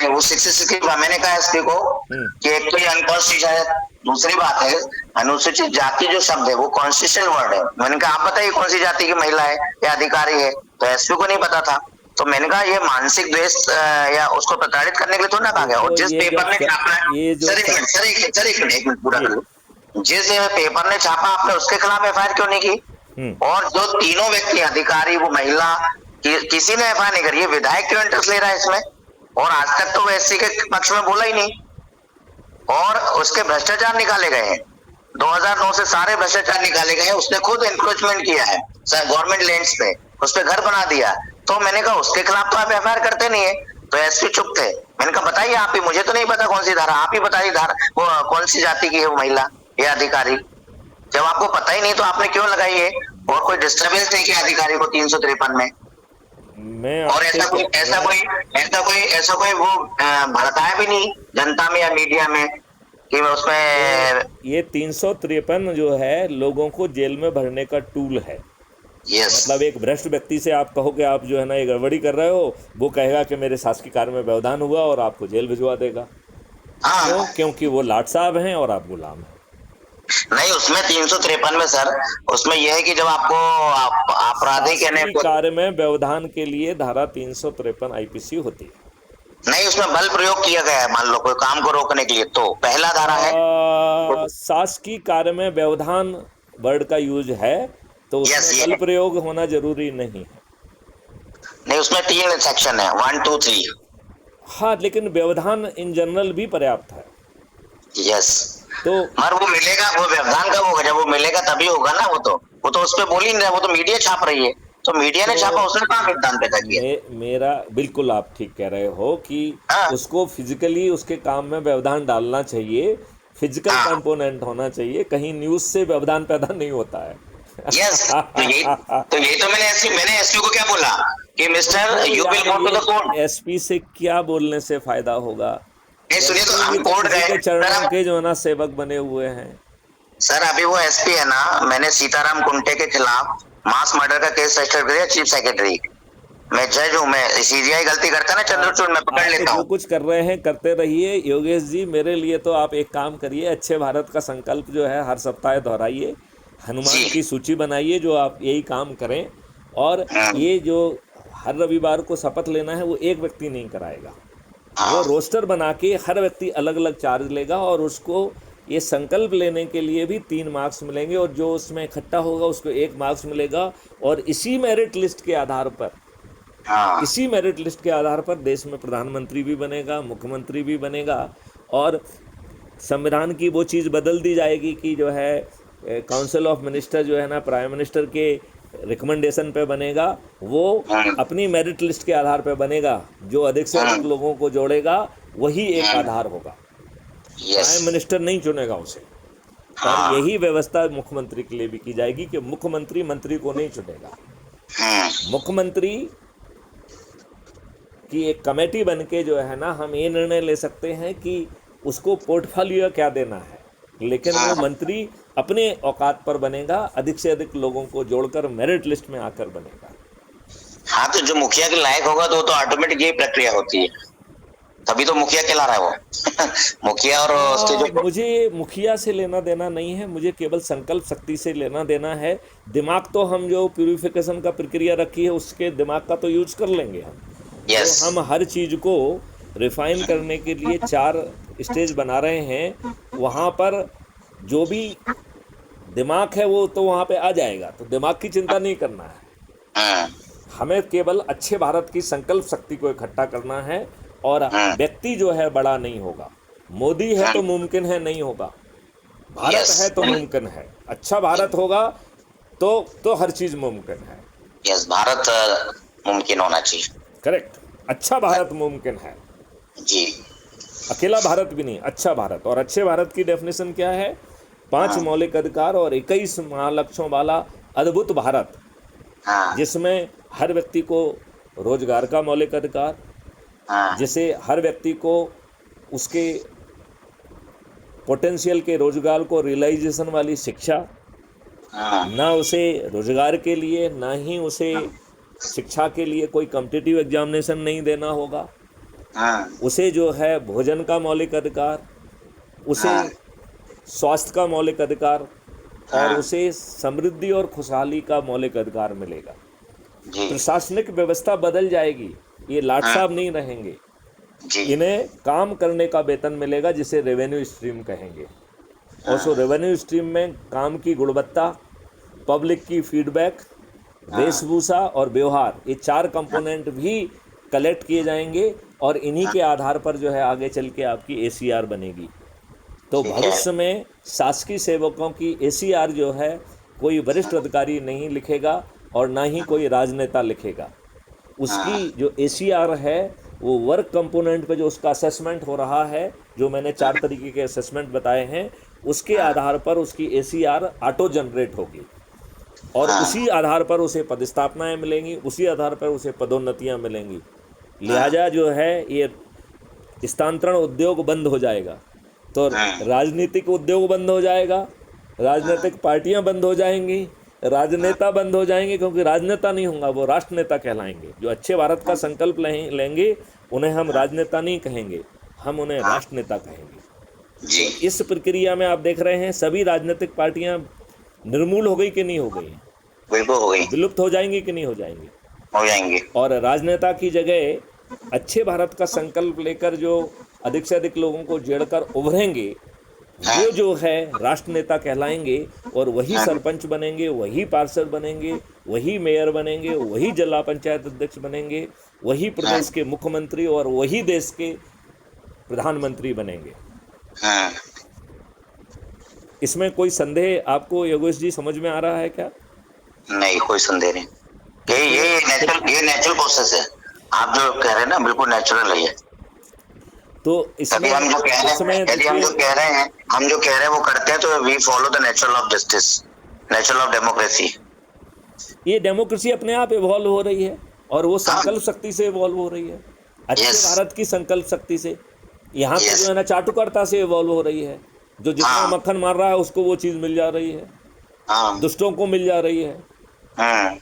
वो 66 की, मैंने कहा एसपी को कि एक तो ये अनकॉन्स्टिट्यूशनल है, दूसरी बात है अनुसूचित जाति जो शब्द है वो कॉन्स्टिट्यूशनल वर्ड है। मैंने कहा आप बताइए कौन सी जाति की महिला है या अधिकारी है, तो एसपी को नहीं पता था, तो मैंने कहा ये मानसिक द्वेष या उसको प्रताड़ित करने के लिए थोड़ा ना कहा गया। और जिस पेपर ने छापा, सर एक मिनट पूरा करो, जिस पेपर ने छापा आपने उसके खिलाफ एफआईआर क्यों नहीं की? और जो तीनों व्यक्ति, अधिकारी, वो महिला, किसी ने एफआईआर नहीं करी, ये विधायक क्यों इंटरेस्ट ले रहा है इसमें? और आज तक तो वो एससी के पक्ष में बोला ही नहीं, और उसके भ्रष्टाचार निकाले गए हैं, 2009 से सारे भ्रष्टाचार निकाले गए हैं, उसने खुद एनक्रोचमेंट किया है गवर्नमेंट लैंड्स पे, उस पे घर बना दिया, तो मैंने कहा उसके खिलाफ तो आप एफआईआर करते नहीं है, तो एसपी चुप थे। मैंने कहा बताइए आप ही, मुझे तो नहीं पता कौन सी धारा, आप ही बताइए धारा, वो कौन सी जाति की है वो महिला या अधिकारी, जब आपको पता ही नहीं तो आपने क्यों लगाई है? और कोई डिस्टर्बेंस नहीं किया अधिकारी को 353 में, और ऐसा कोई वो भड़काया भी नहीं जनता में या मीडिया में कि उसमें। ये 353 जो है लोगों को जेल में भरने का टूल है। मतलब एक भ्रष्ट व्यक्ति से आप कहो कि आप जो है ना ये गड़बड़ी कर रहे हो, वो कहेगा कि मेरे शासकीय कार्य में व्यवधान हुआ और आपको जेल भिजवा देगा। हाँ, क्योंकि वो लाट साहब हैं और आप गुलाम हैं। नहीं, उसमें 353 में सर, उसमें यह है कि जब आपको आपराधिक कार्य में व्यवधान के लिए धारा 353 आईपीसी होती है। नहीं, उसमें बल प्रयोग किया गया है, मान लो कोई काम को रोकने के लिए, तो पहला धारा है। शासकीय कार्य में व्यवधान वर्ड का यूज है, तो उसमें बल प्रयोग होना जरूरी नहीं है। नहीं, उसमें 3 सेक्शन है, 1, 2, 3। हाँ, लेकिन व्यवधान इन जनरल भी पर्याप्त है। यस, तो मगर वो मिलेगा, वो व्यवधान कब होगा? जब वो मिलेगा तभी होगा ना। वो तो उस पे बोल ही नहीं रहा, वो तो मीडिया छाप रही है, तो मीडिया ने छापा, उसने कहाँ व्यवधान पैदा किया? मेरा बिल्कुल आप ठीक कह रहे हो कि उसको फिजिकली उसके काम में व्यवधान डालना चाहिए, फिजिकल कंपोनेंट होना चाहिए, कहीं न्यूज से व्यवधान पैदा नहीं होता है। यस, तो यही तो मैंने एसपी को क्या बोला कि mister you will go to the court. SP से क्या बोलने से फायदा होगा? सुनिए, तो हम कोर्ट गए, चरणों के जो है ना सेवक बने हुए हैं सर। अभी वो एसपी है ना, मैंने सीताराम कुंटे के खिलाफ मास मर्डर का केस रजिस्टर कर दिया, चीफ सेक्रेटरी। मैं जज हूँ, मैं सीजीआई गलती करता है ना चंद्रचूड़, मैं पकड़ लेता हूँ। जो कुछ कर रहे हैं करते रहिए योगेश जी। मेरे लिए तो आप एक काम करिए, अच्छे भारत का संकल्प जो है हर सप्ताह दोहराइए, हनुमान की सूची बनाइए, जो आप यही काम करें। और ये जो हर रविवार को शपथ लेना है वो एक व्यक्ति नहीं कराएगा, वो रोस्टर बना के हर व्यक्ति अलग अलग चार्ज लेगा, और उसको ये संकल्प लेने के लिए भी 3 मार्क्स मिलेंगे, और जो उसमें इकट्ठा होगा उसको 1 मार्क्स मिलेगा। और इसी मेरिट लिस्ट के आधार पर, इसी मेरिट लिस्ट के आधार पर देश में प्रधानमंत्री भी बनेगा, मुख्यमंत्री भी बनेगा, और संविधान की वो चीज़ बदल दी जाएगी कि जो है काउंसिल ऑफ मिनिस्टर जो है ना प्राइम मिनिस्टर के रिकमेंडेशन पे बनेगा, वो अपनी मेरिट लिस्ट के आधार पे बनेगा, जो अधिक से अधिक लोगों को जोड़ेगा वही एक आधार होगा। प्राइम मिनिस्टर नहीं चुनेगा उसे। और यही व्यवस्था मुख्यमंत्री के लिए भी की जाएगी कि मुख्यमंत्री मंत्री को नहीं चुनेगा, मुख्यमंत्री कि एक कमेटी बन के जो है ना हम ये निर्णय ले सकते हैं कि उसको पोर्टफोलियो क्या देना है, लेकिन वो मंत्री अपने औकात पर बनेगा, अधिक से अधिक लोगों को जोड़कर मेरिट लिस्ट में आकर बनेगा। हाँ, तो जो मुखिया के लायक होगा तो ऑटोमेटिक यही प्रक्रिया होती है, तभी तो मुखिया कहला रहा है वो। मुखिया और उसके जो मुझे मुखिया से लेना देना नहीं है, मुझे केवल संकल्प शक्ति से लेना देना है। दिमाग तो हम जो प्यूरिफिकेशन का प्रक्रिया रखी है उसके दिमाग का तो यूज कर लेंगे हम। यस, तो हम हर चीज़ को रिफाइन करने के लिए 4 स्टेज बना रहे हैं। वहाँ पर जो भी दिमाग है वो तो वहाँ पे आ जाएगा, तो दिमाग की चिंता नहीं करना है। हमें केवल अच्छे भारत की संकल्प शक्ति को इकट्ठा करना है, और व्यक्ति जो है बड़ा नहीं होगा। मोदी है तो मुमकिन है नहीं होगा, भारत यस, है तो मुमकिन है। अच्छा भारत होगा तो हर चीज़ मुमकिन है। यस, भारत मुमकिन होना चाहिए। करेक्ट, अच्छा भारत मुमकिन है, जी, अकेला भारत भी नहीं, अच्छा भारत। और अच्छे भारत की डेफिनेशन क्या है? 5 मौलिक अधिकार और 21 महालक्ष्यों वाला अद्भुत भारत, हाँ, जिसमें हर व्यक्ति को रोजगार का मौलिक अधिकार, हाँ, जिसे हर व्यक्ति को उसके पोटेंशियल के रोजगार को रियलाइजेशन वाली शिक्षा, हाँ, ना उसे रोजगार के लिए ना ही उसे शिक्षा के लिए कोई कॉम्पिटिटिव एग्जामिनेशन नहीं देना होगा। हाँ, उसे जो है भोजन का मौलिक अधिकार, उसे हाँ, स्वास्थ्य का मौलिक अधिकार, और हाँ, उसे समृद्धि और खुशहाली का मौलिक अधिकार मिलेगा। जी, प्रशासनिक व्यवस्था बदल जाएगी, ये लाट हाँ, साहब नहीं रहेंगे, जी, इन्हें काम करने का वेतन मिलेगा, जिसे रेवेन्यू स्ट्रीम कहेंगे। और सो रेवेन्यू स्ट्रीम में काम की गुणवत्ता, पब्लिक की फीडबैक, वेशभूषा और व्यवहार, ये 4 कंपोनेंट भी कलेक्ट किए जाएंगे, और इन्हीं के आधार पर जो है आगे चल के आपकी ACR बनेगी। तो ठीक है, भविष्य में शासकीय सेवकों की ACR जो है कोई वरिष्ठ अधिकारी नहीं लिखेगा और ना ही कोई राजनेता लिखेगा। उसकी जो ACR है वो वर्क कंपोनेंट पे जो उसका असेसमेंट हो रहा है, जो मैंने 4 तरीके के असेसमेंट बताए हैं, उसके आधार पर उसकी ACR ऑटो जनरेट होगी, और उसी आधार पर उसे पदस्थापनाएं मिलेंगी, उसी आधार पर उसे पदोन्नतियां मिलेंगी। लिहाजा जो है ये स्थानांतरण उद्योग बंद हो जाएगा, तो राजनीतिक उद्योग बंद हो जाएगा, राजनीतिक पार्टियां बंद हो जाएंगी, राजनेता बंद हो जाएंगे, क्योंकि राजनेता नहीं होगा, वो राष्ट्र नेता कहलाएंगे। जो अच्छे भारत का संकल्प लेंगे उन्हें हम राजनेता नहीं कहेंगे, हम उन्हें राष्ट्र नेता कहेंगे। जी, इस प्रक्रिया में आप देख रहे हैं सभी राजनीतिक पार्टियां निर्मूल हो गई कि नहीं हो गई, बिल्कुल हो गई, विलुप्त हो जाएंगी कि नहीं हो जाएंगी। हो जाएंगे, और राजनेता की जगह अच्छे भारत का संकल्प लेकर जो अधिक से अधिक लोगों को जोड़कर उभरेंगे, वो जो है राष्ट्र नेता कहलाएंगे, और वही सरपंच बनेंगे, वही पार्षद बनेंगे, वही मेयर बनेंगे, वही जिला पंचायत अध्यक्ष बनेंगे, वही प्रदेश के मुख्यमंत्री और वही देश के प्रधानमंत्री बनेंगे। हाँ, इसमें कोई संदेह आपको योगेश जी समझ में आ रहा है क्या? नहीं, कोई संदेह नहीं। ये नेचुरल प्रोसेस है। आप जो कह रहे हैं ना, बिल्कुल नेचुरल है ये। तो तभी हम जो कह रहे हैं, यदि हम जो कह रहे हैं वो करते हैं, तो we follow the natural of justice, natural of democracy. ये डेमोक्रेसी अपने आप इवॉल्व हो रही है, और वो संकल्प शक्ति से इवॉल्व हो रही है, अच्छे भारत की संकल्प शक्ति से। यहाँ पे जो है ना चाटुकर्ता से इवॉल्व हो रही है, जो जितना मक्खन मार रहा है उसको वो चीज़ मिल जा रही है, दुष्टों को मिल जा रही है।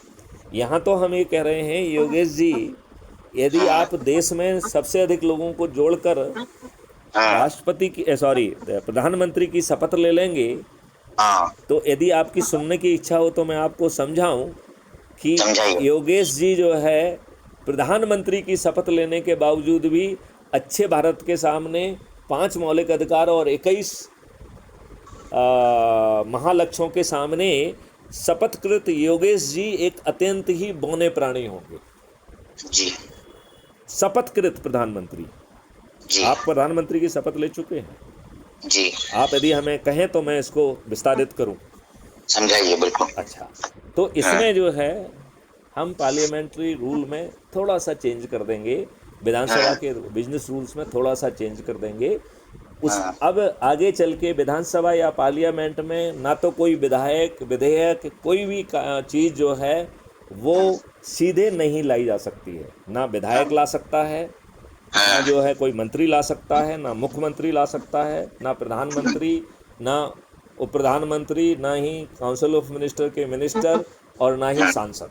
यहाँ तो हम ये कह रहे हैं योगेश जी, यदि आप देश में सबसे अधिक लोगों को जोड़कर राष्ट्रपति की प्रधानमंत्री की शपथ ले लेंगे, तो यदि आपकी सुनने की इच्छा हो तो मैं आपको समझाऊं कि योगेश जी जो है प्रधानमंत्री की शपथ लेने के बावजूद भी अच्छे भारत के सामने 5 मौलिक अधिकार और 21 महालक्ष्यों के सामने शपथकृत योगेश जी एक अत्यंत ही बौने प्राणी होंगे जी। शपथकृत प्रधानमंत्री जी। आप प्रधानमंत्री की शपथ ले चुके हैं जी। आप यदि हमें कहें तो मैं इसको विस्तारित करूं। समझाइए। बिल्कुल। अच्छा, तो इसमें जो है हम पार्लियामेंट्री रूल में थोड़ा सा चेंज कर देंगे, विधानसभा के बिजनेस रूल्स में थोड़ा सा चेंज कर देंगे। अब आगे चल के विधानसभा या पार्लियामेंट में ना तो कोई विधायक विधेयक कोई भी चीज़ जो है वो सीधे नहीं लाई जा सकती है। ना विधायक ला सकता है, ना जो है कोई मंत्री ला सकता है, ना मुख्यमंत्री ला सकता है, ना प्रधानमंत्री, ना उप प्रधानमंत्री, ना ही काउंसिल ऑफ मिनिस्टर के मिनिस्टर, और ना ही सांसद।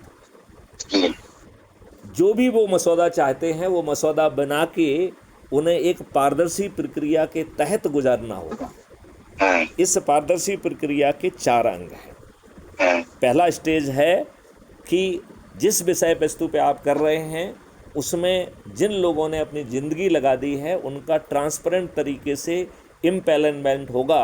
जो भी वो मसौदा चाहते हैं वो मसौदा बना के उन्हें एक पारदर्शी प्रक्रिया के तहत गुजारना होगा। इस पारदर्शी प्रक्रिया के 4 अंग हैं। पहला स्टेज है कि जिस विषय वस्तु पे आप कर रहे हैं उसमें जिन लोगों ने अपनी ज़िंदगी लगा दी है उनका ट्रांसपेरेंट तरीके से इम्पैनलमेंट होगा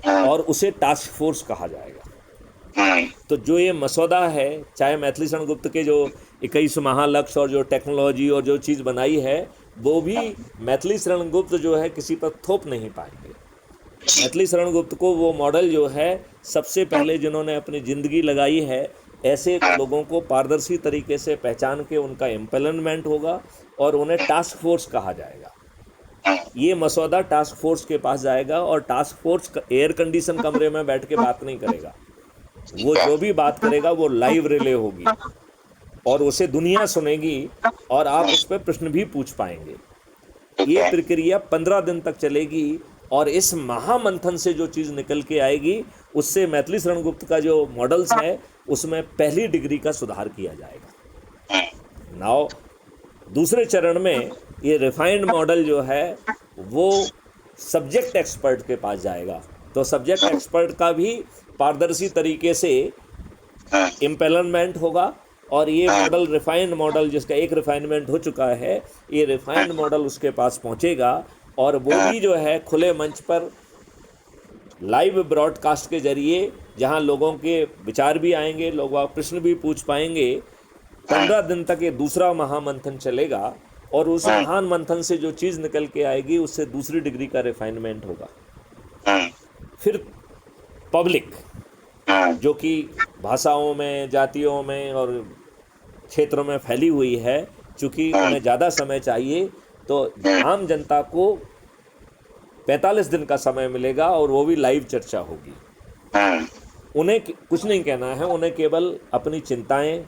और उसे टास्क फोर्स कहा जाएगा। तो जो ये मसौदा है, चाहे मैथिली शरण गुप्त के जो 21 महालक्ष्य और जो टेक्नोलॉजी और जो चीज़ बनाई है वो भी मैथिली शरण गुप्त जो है किसी पर थोप नहीं पाएंगे। मैथिली शरण गुप्त को वो मॉडल जो है सबसे पहले जिन्होंने अपनी ज़िंदगी लगाई है ऐसे लोगों को पारदर्शी तरीके से पहचान के उनका एम्पैनलमेंट होगा और उन्हें टास्क फोर्स कहा जाएगा। ये मसौदा टास्क फोर्स के पास जाएगा और टास्क फोर्स एयर कंडीशन कमरे में बैठ के बात नहीं करेगा। वो जो भी बात करेगा वो लाइव रिले होगी और उसे दुनिया सुनेगी और आप उस पर प्रश्न भी पूछ पाएंगे। ये प्रक्रिया 15 दिन तक चलेगी और इस महामंथन से जो चीज़ निकल के आएगी उससे मैथिली शरण गुप्त का जो मॉडल्स है उसमें पहली डिग्री का सुधार किया जाएगा। नाउ दूसरे चरण में ये रिफाइंड मॉडल जो है वो सब्जेक्ट एक्सपर्ट के पास जाएगा। तो सब्जेक्ट एक्सपर्ट का भी पारदर्शी तरीके से इम्पेलमेंट होगा और ये मॉडल रिफाइंड मॉडल जिसका एक रिफाइनमेंट हो चुका है ये रिफाइंड मॉडल उसके पास पहुंचेगा और वो भी जो है खुले मंच पर लाइव ब्रॉडकास्ट के जरिए जहां लोगों के विचार भी आएंगे, लोग प्रश्न भी पूछ पाएंगे। 15 दिन तक ये दूसरा महामंथन चलेगा और उस महामंथन से जो चीज़ निकल के आएगी उससे दूसरी डिग्री का रिफाइनमेंट होगा। फिर पब्लिक जो कि भाषाओं में, जातियों में और क्षेत्रों में फैली हुई है, चूँकि उन्हें ज़्यादा समय चाहिए तो आम जनता को 45 दिन का समय मिलेगा और वो भी लाइव चर्चा होगी। उन्हें कुछ नहीं कहना है, उन्हें केवल अपनी चिंताएं,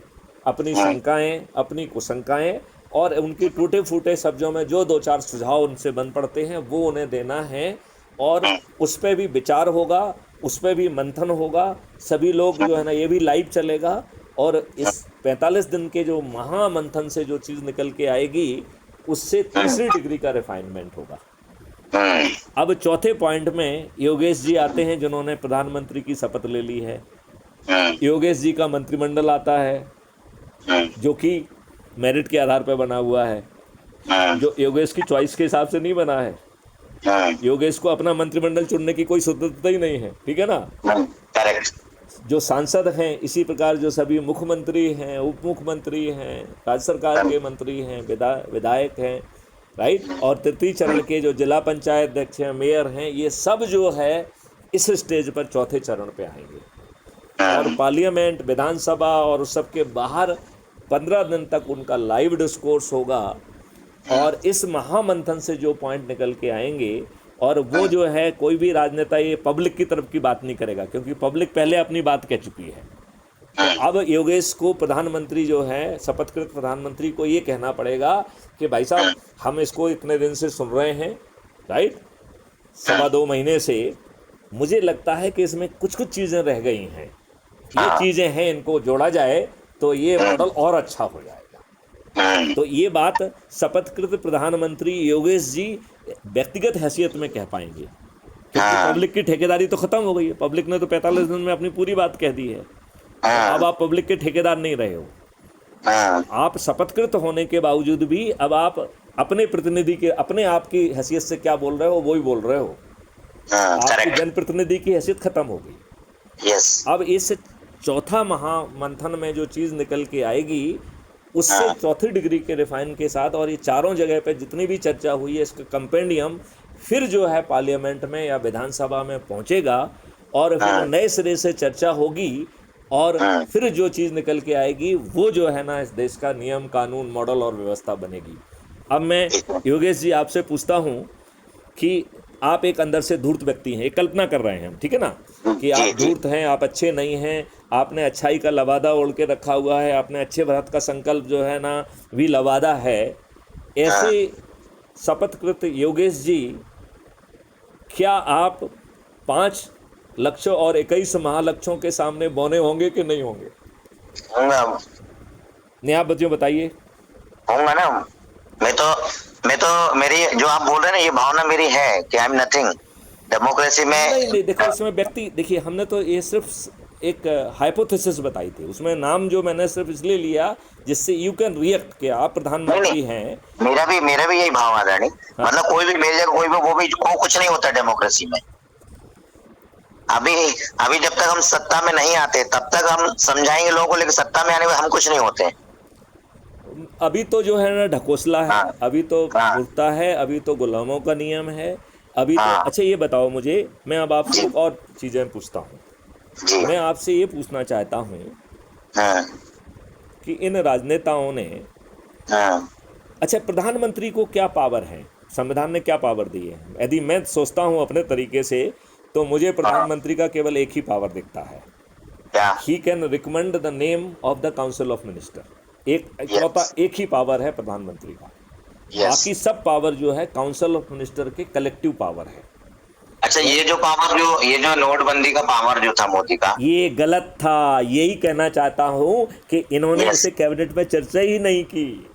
अपनी शंकाएं, अपनी कुशंकाएं और उनके टूटे फूटे शब्दों में जो 2-4 सुझाव उनसे बन पड़ते हैं वो उन्हें देना है और उस पर भी विचार होगा, उस पर भी मंथन होगा। सभी लोग जो है ना ये भी लाइव चलेगा और इस 45 दिन के जो महामंथन से जो चीज़ निकल के आएगी उससे तीसरी डिग्री का रिफाइनमेंट होगा। अब चौथे पॉइंट में योगेश जी आते हैं जिन्होंने प्रधानमंत्री की शपथ ले ली है। योगेश जी का मंत्रिमंडल आता है जो कि मेरिट के आधार पर बना हुआ है, जो योगेश की चॉइस के हिसाब से नहीं बना है। योगेश को अपना मंत्रिमंडल चुनने की कोई स्वतंत्रता ही नहीं है, ठीक है ना। करेक्ट। जो सांसद हैं, इसी प्रकार जो सभी मुख्यमंत्री हैं, उप मुख्यमंत्री हैं, राज्य सरकार के मंत्री हैं, विधायक हैं, राइट, और तृतीय चरण के जो जिला पंचायत अध्यक्ष हैं, मेयर हैं, ये सब जो है इस स्टेज पर चौथे चरण पे आएंगे और पार्लियामेंट, विधानसभा और उस सब के बाहर 15 दिन तक उनका लाइव डिस्कोर्स होगा और इस महामंथन से जो पॉइंट निकल के आएंगे और वो जो है कोई भी राजनेता ये पब्लिक की तरफ की बात नहीं करेगा क्योंकि पब्लिक पहले अपनी बात कह चुकी है। तो अब योगेश को प्रधानमंत्री जो है, शपथकृत प्रधानमंत्री को ये कहना पड़ेगा कि भाई साहब हम इसको इतने दिन से सुन रहे हैं, राइट, 2.25 महीने से, मुझे लगता है कि इसमें कुछ चीज़ें रह गई हैं, ये चीज़ें हैं, इनको जोड़ा जाए तो ये मॉडल और अच्छा हो जाएगा। तो ये बात शपथकृत प्रधानमंत्री योगेश जी व्यक्तिगत हैसियत में कह पाएंगे क्योंकि पब्लिक की ठेकेदारी तो खत्म हो गई है। पब्लिक ने तो 45 दिन में अपनी पूरी बात कह दी है। अब आप पब्लिक के ठेकेदार नहीं रहे हो, आप शपथकृत होने के बावजूद भी अब आप अपने प्रतिनिधि के, अपने आप की हैसियत से क्या बोल रहे हो वो ही बोल रहे हो। आपकी जनप्रतिनिधि की हैसियत खत्म हो गई। अब इस चौथा महामंथन में जो चीज़ निकल के आएगी उससे चौथी डिग्री के रिफाइन के साथ और ये चारों जगह पे जितनी भी चर्चा हुई है इसका कंपेंडियम फिर जो है पार्लियामेंट में या विधानसभा में पहुंचेगा और फिर नए सिरे से चर्चा होगी और फिर जो चीज़ निकल के आएगी वो जो है ना इस देश का नियम, कानून, मॉडल और व्यवस्था बनेगी। अब मैं योगेश जी आपसे पूछता हूँ कि आप एक अंदर से धूर्त व्यक्ति हैं, एक कल्पना कर रहे हैं हम, ठीक है ना, कि आप धूर्त हैं, आप अच्छे नहीं हैं, आपने अच्छाई का लवादा ओढ़ के रखा हुआ है, आपने अच्छे भारत का संकल्प जो है ना भी लवादा है। हाँ। ऐसे शपथकृत योगेश जी, क्या आप 5 लक्ष्यों और 21 महालक्ष्यों के सामने बौने होंगे कि नहीं होंगे? होऊंगा। नहीं, आप बच्चों बताइए। होऊंगा ना। मैं तो मेरी जो आप बोल रहे हैं ना, ये भावना मेरी है कि आई एम नथिंग डेमोक्रेसी में। नहीं नहीं, देखो इसमें व्यक्ति, देखिए हमने तो ये सिर्फ एक हाइपोथेसिस बताई थी, उसमें नाम जो मैंने सिर्फ इसलिए लिया जिससे यू कैन रिएक्ट कि आप नहीं प्रधानमंत्री नहीं, हैं। मेरा भी यही भाव है रानी। हाँ। मतलब कोई भी मिल जाएगा, कोई भी वो भी को कुछ नहीं होता डेमोक्रेसी में। अभी अभी जब तक हम सत्ता में नहीं आते तब तक हम समझाएंगे लोगों को, लेकिन सत्ता में आने में हम कुछ नहीं होते। अभी तो जो है ना ढकोसला है, हाँ अभी तो हाँ मुर्ता है, अभी तो गुलामों का नियम है, अभी तो। हाँ। अच्छा ये बताओ मुझे, मैं अब आपसे जी एक और चीज़ें पूछता हूँ। जी। मैं आपसे ये पूछना चाहता हूँ हाँ कि इन राजनेताओं ने, हाँ अच्छा प्रधानमंत्री को क्या पावर है, संविधान ने क्या पावर दी है? यदि मैं सोचता हूँ अपने तरीके से, तो मुझे हाँ। प्रधानमंत्री का केवल एक ही पावर दिखता है, क्या? He can recommend the name of the council of minister. एक इकलौता यस एक ही पावर है प्रधानमंत्री का। यस। बाकी सब पावर जो है काउंसिल ऑफ मिनिस्टर के कलेक्टिव पावर है। अच्छा, ये जो नोटबंदी का पावर जो था मोदी का। ये गलत था, यही कहना चाहता हूँ कि इन्होंने यस उसे कैबिनेट में चर्चा ही नहीं की,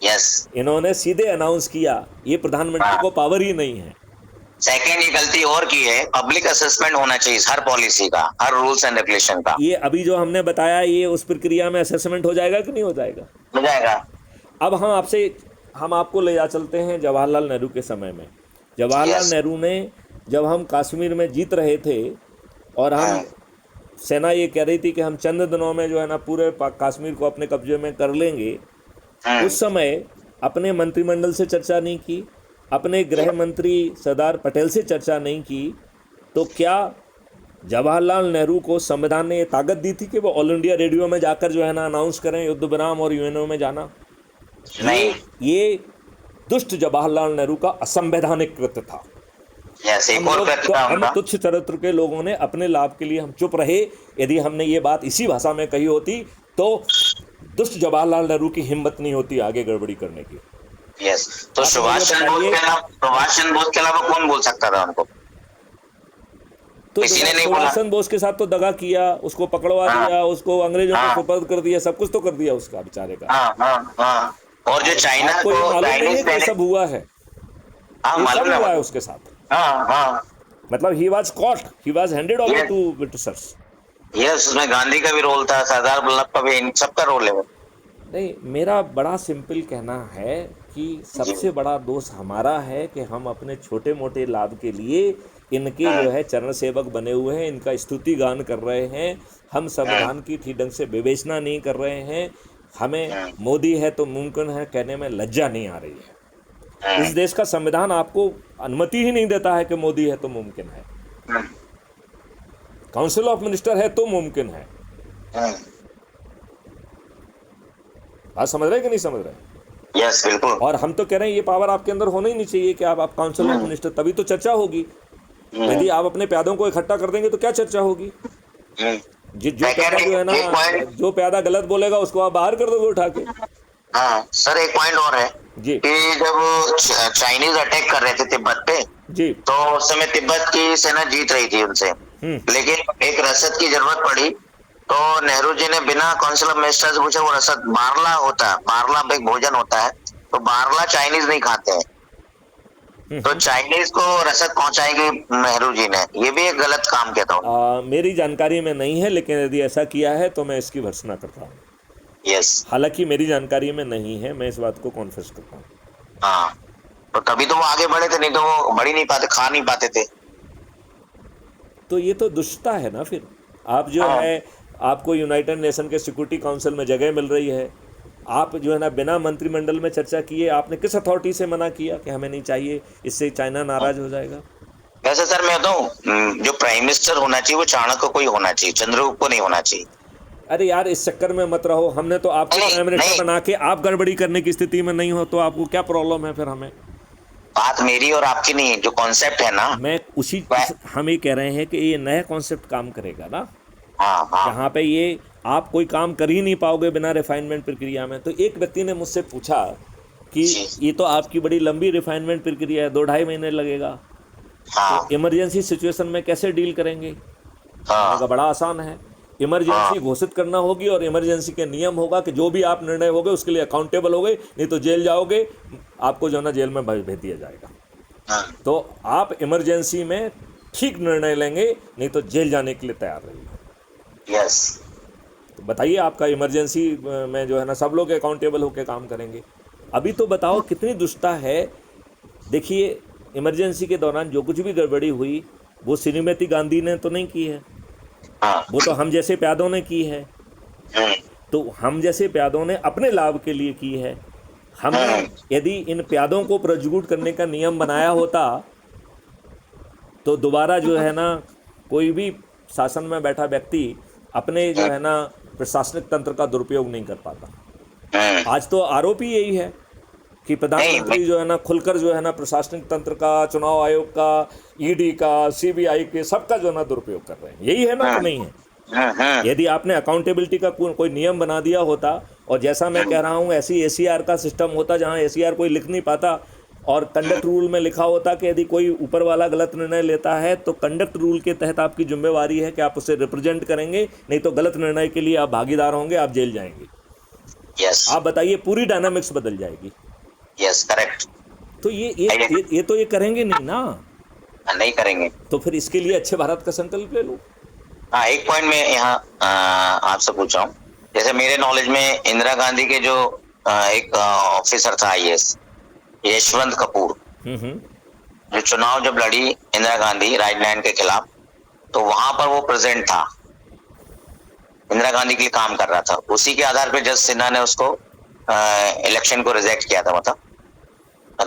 यस। इन्होंने सीधे अनाउंस किया, ये प्रधानमंत्री हाँ। को पावर ही नहीं है। सेकेंड, ये गलती और की है, पब्लिक असेसमेंट होना चाहिए हर पॉलिसी का, हर रूल्स एंड रेगुलेशन का। ये अभी जो हमने बताया, ये उस प्रक्रिया में असेसमेंट हो जाएगा कि नहीं हो जाएगा? हो जाएगा। अब हम आपको ले जा चलते हैं जवाहरलाल नेहरू के समय में। जवाहरलाल यस। नेहरू ने, जब हम कश्मीर में जीत रहे थे और हम, सेना ये कह रही थी कि हम चंद दिनों में जो है ना पूरे कश्मीर को अपने कब्जे में कर लेंगे, उस समय अपने मंत्रिमंडल से चर्चा नहीं की, अपने गृह मंत्री सरदार पटेल से चर्चा नहीं की, तो क्या जवाहरलाल नेहरू को संविधान ने ये ताकत दी थी कि वो ऑल इंडिया रेडियो में जाकर जो है ना अनाउंस करें युद्ध विराम और यूएनओ में जाना? नहीं। ये दुष्ट जवाहरलाल नेहरू का असंवैधानिक कृत्य था। यस, एक और कृत्य था हम उनका। तुच्छ चरित्र के लोगों ने अपने लाभ के लिए हम चुप रहे। यदि हमने ये बात इसी भाषा में कही होती तो दुष्ट जवाहरलाल नेहरू की हिम्मत नहीं होती आगे गड़बड़ी करने की। यस, तो सुभाष चंद्र बोस के अलावा कौन बोल सकता था उनको? तो किसी ने नहीं बोला। सुभाष चंद्र बोस के साथ तो दगा किया, उसको पकड़वा दिया, उसको अंग्रेजों को हाँ। सुपर्द कर दिया, सब कुछ तो कर दिया उसका बेचारे का। हाँ हाँ हाँ। और जो चाइना आपको ये को मालूम नहीं है चाइनीज कि ये सब हुआ है? हाँ ये सब मालूम हुआ है है। उसके साथ। हाँ हाँ। मतलब he was caught, he was handed over Yes. To Britishers. Yes, उसमें गांधी का भी रोल था, सरदार वल्लभ का भी, इन सबका रोल है। नहीं, मेरा बड़ा सिंपल कहना है कि सबसे बड़ा दोष हमारा है कि हम अपने छोटे मोटे लाभ के लिए इनके जो है चरण सेवक बने हुए हैं, इनका स्तुति गान कर रहे हैं। हम संविधान की ठीक ढंग से विवेचना नहीं कर रहे हैं। हमें मोदी है तो मुमकिन है कहने में लज्जा नहीं आ रही है। इस देश का संविधान आपको अनुमति ही नहीं देता है कि मोदी है तो मुमकिन है, काउंसिल ऑफ मिनिस्टर है तो मुमकिन है। बात समझ रहे कि नहीं समझ रहे? यस बिल्कुल। और हम तो कह रहे हैं ये पावर आपके अंदर होना ही नहीं चाहिए कि आप काउंसिल ऑफ मिनिस्टर, तभी तो चर्चा होगी। यदि आप अपने प्यादों को इकट्ठा कर देंगे तो क्या चर्चा होगी? जो प्यादा जो है ना, जो प्यादा गलत बोलेगा उसको आप बाहर कर दोगे उठा के। हाँ सर, एक पॉइंट और है जी कि जब चाइनीज अटैक कर रहे थे तिब्बत पे, जी। तो उस समय तिब्बत की सेना जीत रही थी उनसे, लेकिन एक रसद की जरूरत पड़ी, तो नेहरू जी ने बिना काउंसिल ऑफ मिनिस्टर से पूछा, वो रसद बारला होता है, बारला एक भोजन होता है, तो बारला चाइनीज नहीं खाते हैं, तो चाइनीज को रसद पहुंचाएगी नेहरू जी ने। ये भी एक गलत काम किया था। मेरी जानकारी में नहीं है, लेकिन यदि ऐसा किया है तो मैं इसकी भर्त्सना करता हूँ। यस। हालांकि मेरी जानकारी में नहीं है, मैं इस बात को कॉन्फेस करता हूँ। हाँ, तो तभी तो वो आगे बढ़े थे, नहीं तो वो बढ़ ही नहीं पाते, खा नहीं पाते थे। तो ये तो दुष्टता है ना। फिर आप जो है, आपको यूनाइटेड नेशन के सिक्योरिटी काउंसिल में जगह मिल रही है, आप जो है ना बिना मंत्रिमंडल में चर्चा किए आपने किस अथॉरिटी से मना किया कि हमें नहीं चाहिए, इससे चाइना नाराज हो जाएगा? वैसे सर मैं बताऊं, जो प्राइम मिनिस्टर होना चाहिए वो चाणक्य को ही होना चाहिए, चंद्रगुप्त को नहीं होना चाहिए। अरे यार, इस चक्कर में मत रहो। हमने तो आपको प्राइम मिनिस्टर बना के आप गड़बड़ी करने की स्थिति में नहीं हो तो आपको क्या प्रॉब्लम है फिर? हमें बात मेरी और आपकी नहीं है, जो कॉन्सेप्ट है ना, मैं हम ये कह रहे हैं कि ये नया कॉन्सेप्ट काम करेगा ना। हाँ हाँ जहाँ पे ये आप कोई काम कर ही नहीं पाओगे बिना रिफाइनमेंट प्रक्रिया में। तो एक व्यक्ति ने मुझसे पूछा कि जी ये तो आपकी बड़ी लंबी रिफाइनमेंट प्रक्रिया है, 2-2.5 महीने लगेगा, तो हाँ इमरजेंसी सिचुएशन में कैसे डील करेंगे? मैंने कहा हाँ बड़ा आसान है, हाँ इमरजेंसी घोषित करना होगी और इमरजेंसी के नियम होगा कि जो भी आप निर्णय होगे उसके लिए अकाउंटेबल होगे, नहीं तो जेल जाओगे, आपको जो है ना जेल में भेज दिया जाएगा। हाँ, तो आप इमरजेंसी में ठीक निर्णय लेंगे, नहीं तो जेल जाने के लिए तैयार रहिए। यस तो बताइए, आपका इमरजेंसी में जो है ना सब लोग अकाउंटेबल होकर काम करेंगे। अभी तो बताओ कितनी दुष्टता है। देखिए, इमरजेंसी के दौरान जो कुछ भी गड़बड़ी हुई वो श्रीमती गांधी ने तो नहीं की है, हाँ वो तो हम जैसे प्यादों ने की है। हम्म, तो हम जैसे प्यादों ने अपने लाभ के लिए की है। हमने यदि इन प्यादों को प्रोसिक्यूट करने का नियम बनाया होता तो दोबारा जो है ना कोई भी शासन में बैठा व्यक्ति अपने जो है ना प्रशासनिक तंत्र का दुरुपयोग नहीं कर पाता। आज तो आरोप ही यही है कि नहीं प्रधानमंत्री जो है ना खुलकर जो है ना प्रशासनिक तंत्र का, चुनाव आयोग का, ईडी का, सीबीआई के, सबका जो है ना दुरुपयोग कर रहे हैं। यही है ना कि नहीं है? यदि आपने अकाउंटेबिलिटी का कोई नियम बना दिया होता, और जैसा मैं कह रहा हूँ ऐसी एसीआर का सिस्टम होता जहाँ एसीआर कोई लिख नहीं पाता, और कंडक्ट रूल में लिखा होता कि यदि कोई ऊपर वाला गलत निर्णय लेता है तो कंडक्ट रूल के तहत आपकी जिम्मेवारी है कि आप उसे रिप्रेजेंट करेंगे, नहीं तो गलत निर्णय के लिए आप भागीदार होंगे, आप जेल जाएंगे। यस आप बताइए, पूरी डायनामिक्स बदल जाएगी। यस करेक्ट तो ये तो ये करेंगे नहीं ना, नहीं करेंगे। तो फिर इसके लिए अच्छे भारत का संकल्प ले लो। हाँ, एक पॉइंट मैं यहाँ आपसे पूछ रहा हूँ। जैसे मेरे नॉलेज में इंदिरा गांधी के जो एक ऑफिसर था आईएएस, यशवंत कपूर, जो चुनाव जब लड़ी इंदिरा गांधी राजलैंड के खिलाफ, तो वहां पर वो प्रेजेंट था, इंदिरा गांधी के लिए काम कर रहा था। उसी के आधार पर जज सिन्हा ने उसको इलेक्शन को रिजेक्ट किया था। मतलब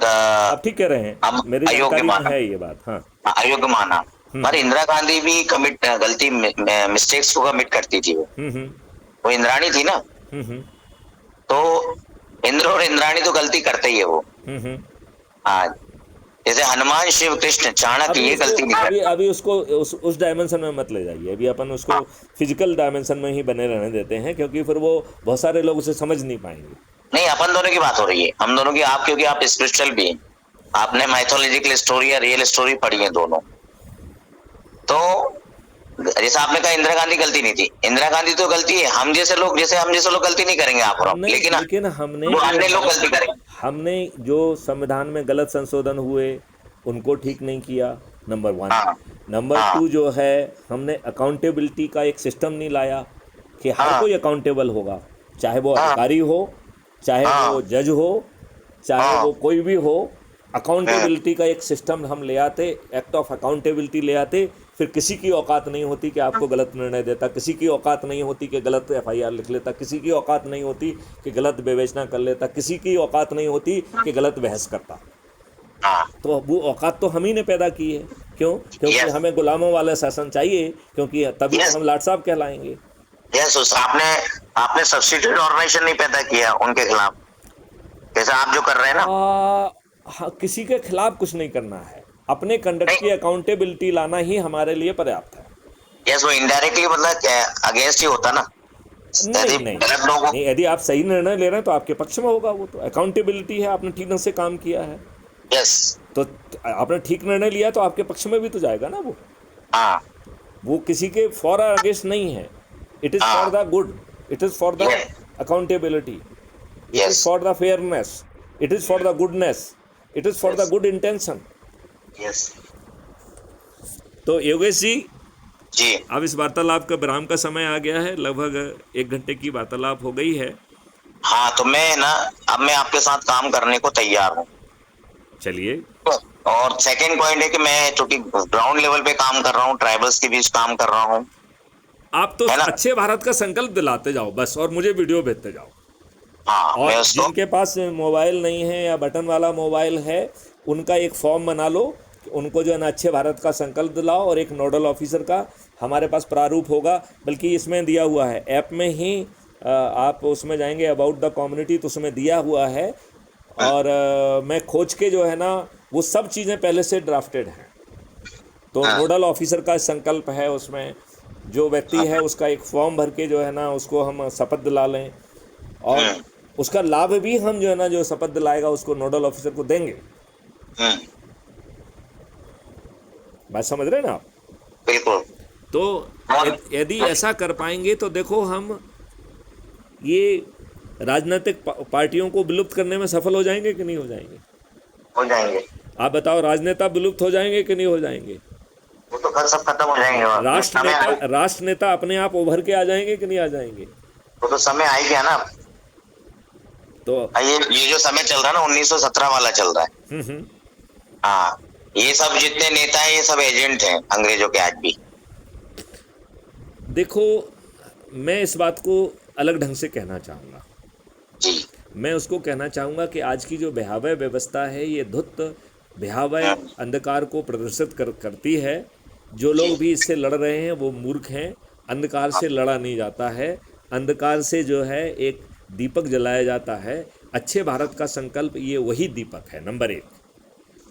आप ठीक कह रहे हैं, मेरी अयोग्य जानकारी में माना, है ये बात। हाँ, अयोग्य माना। पर इंदिरा गांधी भी गलती मिस्टेक्स को कमिट करती थी। वो इंद्राणी थी ना, तो इंद्र और इंद्राणी तो गलती करते ही है वो। हाँ, जैसे हनुमान शिव कृष्ण चाणक्य ये गलती नहीं करते। अभी उसको उस डायमेंशन में मत ले जाइए। अभी अपन उसको फिजिकल डायमेंशन में ही बने रहने देते हैं, क्योंकि फिर वो बहुत सारे लोग उसे समझ नहीं पाएंगे। नहीं, अपन दोनों की बात हो रही है, हम दोनों की। आप क्योंकि आप स्पिरिचुअल बीइंग, आपने माइथोलॉजिकल स्टोरी या रियल स्टोरी पढ़ी है दोनों। तो जैसे आपने कहा इंदिरा गांधी गलती नहीं थी, इंदिरा गांधी तो गलती है। हम जैसे लोग गलती नहीं करेंगे आप और हम, लेकिन हमने अन्य लोग गलती करेंगे। हमने जो संविधान में गलत संशोधन हुए उनको ठीक नहीं किया, नंबर 1। हाँ, नंबर 2 जो है, हमने अकाउंटेबिलिटी का एक सिस्टम नहीं लाया कि हर कोई अकाउंटेबल होगा, चाहे वो अधिकारी हो, चाहे वो जज हो, चाहे वो कोई भी हो। अकाउंटेबिलिटी का एक सिस्टम हम ले आते, एक्ट ऑफ अकाउंटेबिलिटी ले आते, फिर किसी की औकात नहीं होती कि आपको गलत निर्णय देता, किसी की औकात नहीं होती कि गलत एफआईआर लिख लेता, किसी की औकात नहीं होती कि गलत विवेचना कर लेता, किसी की औकात नहीं होती कि गलत बहस करता। तो वो औकात तो हम ही ने पैदा की है। क्यों? क्योंकि हमें गुलामों वाला शासन चाहिए, क्योंकि तभी तो हम लाट साहब कहलाएंगे। यस, आपने सब्स्टिट्यूट ऑर्गेनाइजेशन नहीं पैदा किया उनके खिलाफ, जैसे आप जो कर रहे हैं ना। हाँ, किसी के खिलाफ कुछ नहीं करना है, अपने कंडक्ट की अकाउंटेबिलिटी लाना ही हमारे लिए पर्याप्त है। यस, वो इनडायरेक्टली मतलब अगेंस्ट ही होता ना। नहीं, यदि आप सही निर्णय ले रहे हैं तो आपके पक्ष में होगा। वो तो अकाउंटेबिलिटी है, आपने ठीक ढंग से काम किया है। यस, तो आपने ठीक निर्णय लिया तो आपके पक्ष में भी तो जाएगा ना वो। हाँ, वो किसी के फॉर अगेंस्ट नहीं है। It is for the good, it is for the accountability, it is for the fairness, it is for the goodness, it is for the good intention. Yes. तो योगेश जी, अब इस वार्तालाप का विराम का समय आ गया है, लगभग 1 घंटे की वार्तालाप हो गई है। हाँ, तो अब मैं आपके साथ काम करने को तैयार हूँ। चलिए। और सेकंड पॉइंट है कि मैं चूंकि ग्राउंड लेवल पे काम कर रहा हूँ, ट्राइबल्स के बीच काम कर रहा हूँ। आप तो अच्छे भारत का संकल्प दिलाते जाओ बस, और मुझे वीडियो भेजते जाओ। हाँ, और जिनके पास मोबाइल नहीं है या बटन वाला मोबाइल है, उनका एक फॉर्म बना लो, उनको जो है ना अच्छे भारत का संकल्प दिलाओ, और एक नोडल ऑफिसर का हमारे पास प्रारूप होगा, बल्कि इसमें दिया हुआ है ऐप में ही। आप उसमें जाएंगे अबाउट द कम्युनिटी, तो उसमें दिया हुआ है। और मैं खोज के जो है ना वो सब चीज़ें पहले से ड्राफ्टेड हैं। तो नोडल ऑफिसर का संकल्प है उसमें, जो व्यक्ति है उसका एक फॉर्म भर के जो है ना उसको हम शपथ दिला लें, और उसका लाभ भी हम जो है ना जो शपथ दिलाएगा उसको नोडल ऑफिसर को देंगे। बात समझ रहे हैं ना आप? बिल्कुल। तो यदि ऐसा कर पाएंगे तो देखो हम ये राजनीतिक पार्टियों को विलुप्त करने में सफल हो जाएंगे कि नहीं हो जाएंगे? हो जाएंगे। आप बताओ, राजनेता विलुप्त हो जाएंगे कि नहीं हो जाएंगे? वो तो कल सब खत्म हो जाएंगे। राष्ट्र नेता अपने आप उभर के आ जाएंगे कि नहीं आ जाएंगे? वो तो समय आ ही गया ना। तो ये जो समय चल रहा है ना 1917 वाला चल रहा है। हाँ, ये सब जितने नेता हैं ये सब एजेंट हैं अंग्रेजों के आज भी। देखो, मैं इस बात को अलग ढंग से कहना चाहूँगा जी। मैं उसको कहना चाहूँगा कि आज की जो भयावह व्यवस्था है ये धुत भयावह अंधकार को प्रदर्शित करती है। जो लोग भी इससे लड़ रहे हैं वो मूर्ख हैं। अंधकार से लड़ा नहीं जाता है, अंधकार से जो है एक दीपक जलाया जाता है। अच्छे भारत का संकल्प ये वही दीपक है, नंबर 1।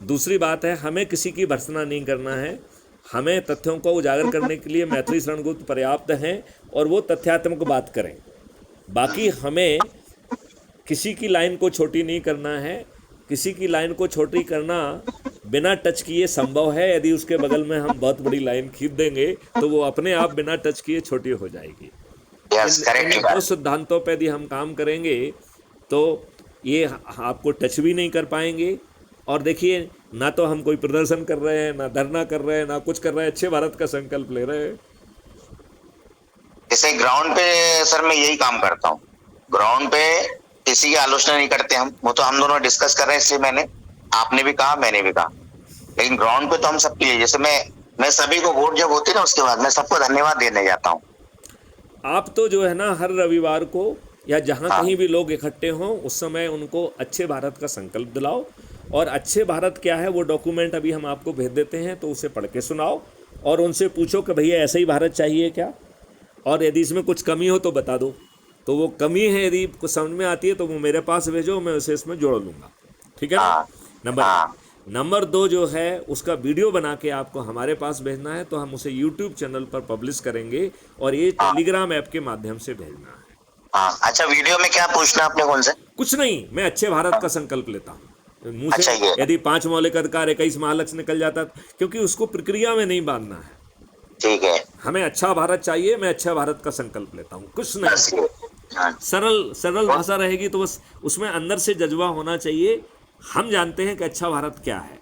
दूसरी बात है, हमें किसी की भर्त्सना नहीं करना है। हमें तथ्यों को उजागर करने के लिए मैथिली शरण गुप्त पर्याप्त हैं और वो तथ्यात्मक बात करें। बाकी हमें किसी की लाइन को छोटी नहीं करना है। किसी की लाइन को छोटी करना बिना टच किए संभव है। यदि उसके बगल में हम बहुत बड़ी लाइन खींच देंगे तो वो अपने आप बिना टच किए छोटी हो जाएगी। इन दो सिद्धांतों पर यदि हम काम करेंगे तो ये आपको टच भी नहीं कर पाएंगे। और देखिए, ना तो हम कोई प्रदर्शन कर रहे हैं, ना धरना कर रहे हैं, ना कुछ कर रहे हैं, अच्छे भारत का संकल्प ले रहे हैं। जैसे ग्राउंड पे सर मैं यही काम करता हूँ। ग्राउंड पे किसी की आलोचना नहीं करते हम, वो तो हम दोनों डिस्कस कर रहे हैं, इसलिए आपने भी कहा मैंने भी कहा। लेकिन ग्राउंड पे तो हम सबके लिए, जैसे मैं सभी को वोट जब होती है ना उसके बाद मैं सबको धन्यवाद देने जाता हूँ। आप तो जो है ना हर रविवार को या जहाँ कहीं भी लोग इकट्ठे हों उस समय उनको अच्छे भारत का संकल्प दिलाओ। और अच्छे भारत क्या है वो डॉक्यूमेंट अभी हम आपको भेज देते हैं, तो उसे पढ़ के सुनाओ और उनसे पूछो कि भैया ऐसा ही भारत चाहिए क्या, और यदि इसमें कुछ कमी हो तो बता दो। तो वो कमी है यदि कुछ समझ में आती है तो वो मेरे पास भेजो, मैं उसे इसमें जोड़ लूँगा। ठीक है ना? नंबर 2 जो है उसका वीडियो बना के आपको हमारे पास भेजना है, तो हम उसे यूट्यूब चैनल पर पब्लिश करेंगे और ये टेलीग्राम ऐप के माध्यम से भेजना है। अच्छा, वीडियो में क्या पूछना आपने कौन से? कुछ नहीं, मैं अच्छे भारत का संकल्प लेता हूँ। मुँह से यदि 5 मौलिक अधिकार 21 महालक्ष्य निकल जाता, क्योंकि उसको प्रक्रिया में नहीं बांधना है। ठीक है, हमें अच्छा भारत चाहिए, मैं अच्छा भारत का संकल्प लेता हूँ, कुछ नहीं। सरल भाषा रहेगी तो बस उसमें अंदर से जज्बा होना चाहिए। हम जानते हैं कि अच्छा भारत क्या है।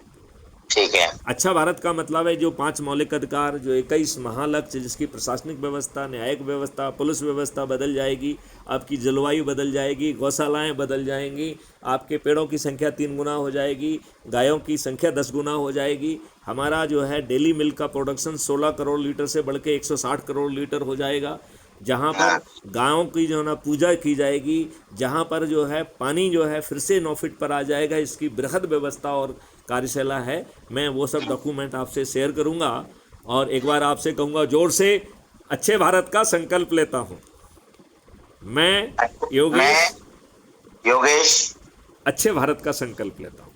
ठीक है। अच्छा भारत का मतलब है जो 5 मौलिक अधिकार, जो 21 महालक्ष्य, जिसकी प्रशासनिक व्यवस्था, न्यायिक व्यवस्था, पुलिस व्यवस्था बदल जाएगी, आपकी जलवायु बदल जाएगी, गौशालाएं बदल जाएंगी, आपके पेड़ों की संख्या 3 गुना हो जाएगी, गायों की संख्या 10 गुना हो जाएगी, हमारा जो है डेली मिल्क का प्रोडक्शन 16 करोड़ लीटर से बढ़ के 160 करोड़ लीटर हो जाएगा, जहाँ पर गायों की जो है ना पूजा की जाएगी, जहाँ पर जो है पानी जो है फिर से 9 फीट पर आ जाएगा। इसकी बृहद व्यवस्था और कार्यशाला है। मैं वो सब डॉक्यूमेंट आपसे शेयर करूंगा और एक बार आपसे कहूंगा जोर से, अच्छे भारत का संकल्प लेता हूं। मैं योगेश अच्छे भारत का संकल्प लेता हूं,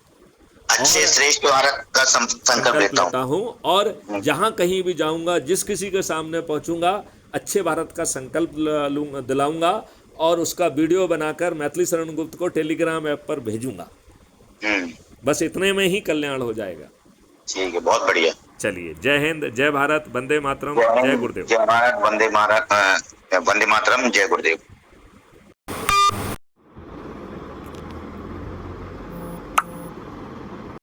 अच्छे श्रेष्ठ भारत का संकल्प लेता हूं। और जहां कहीं भी जाऊंगा, जिस किसी के सामने पहुंचूंगा, अच्छे भारत का संकल्प दिलाऊंगा और उसका वीडियो बनाकर मैथिली शरण गुप्त को टेलीग्राम ऐप पर भेजूंगा। बस इतने में ही कल्याण हो जाएगा। ठीक है, बहुत बढ़िया। चलिए, जय हिंद, जय भारत, वंदे मातरम, जय गुरुदेव। जय भारत, वंदे मातरम, जय गुरुदेव।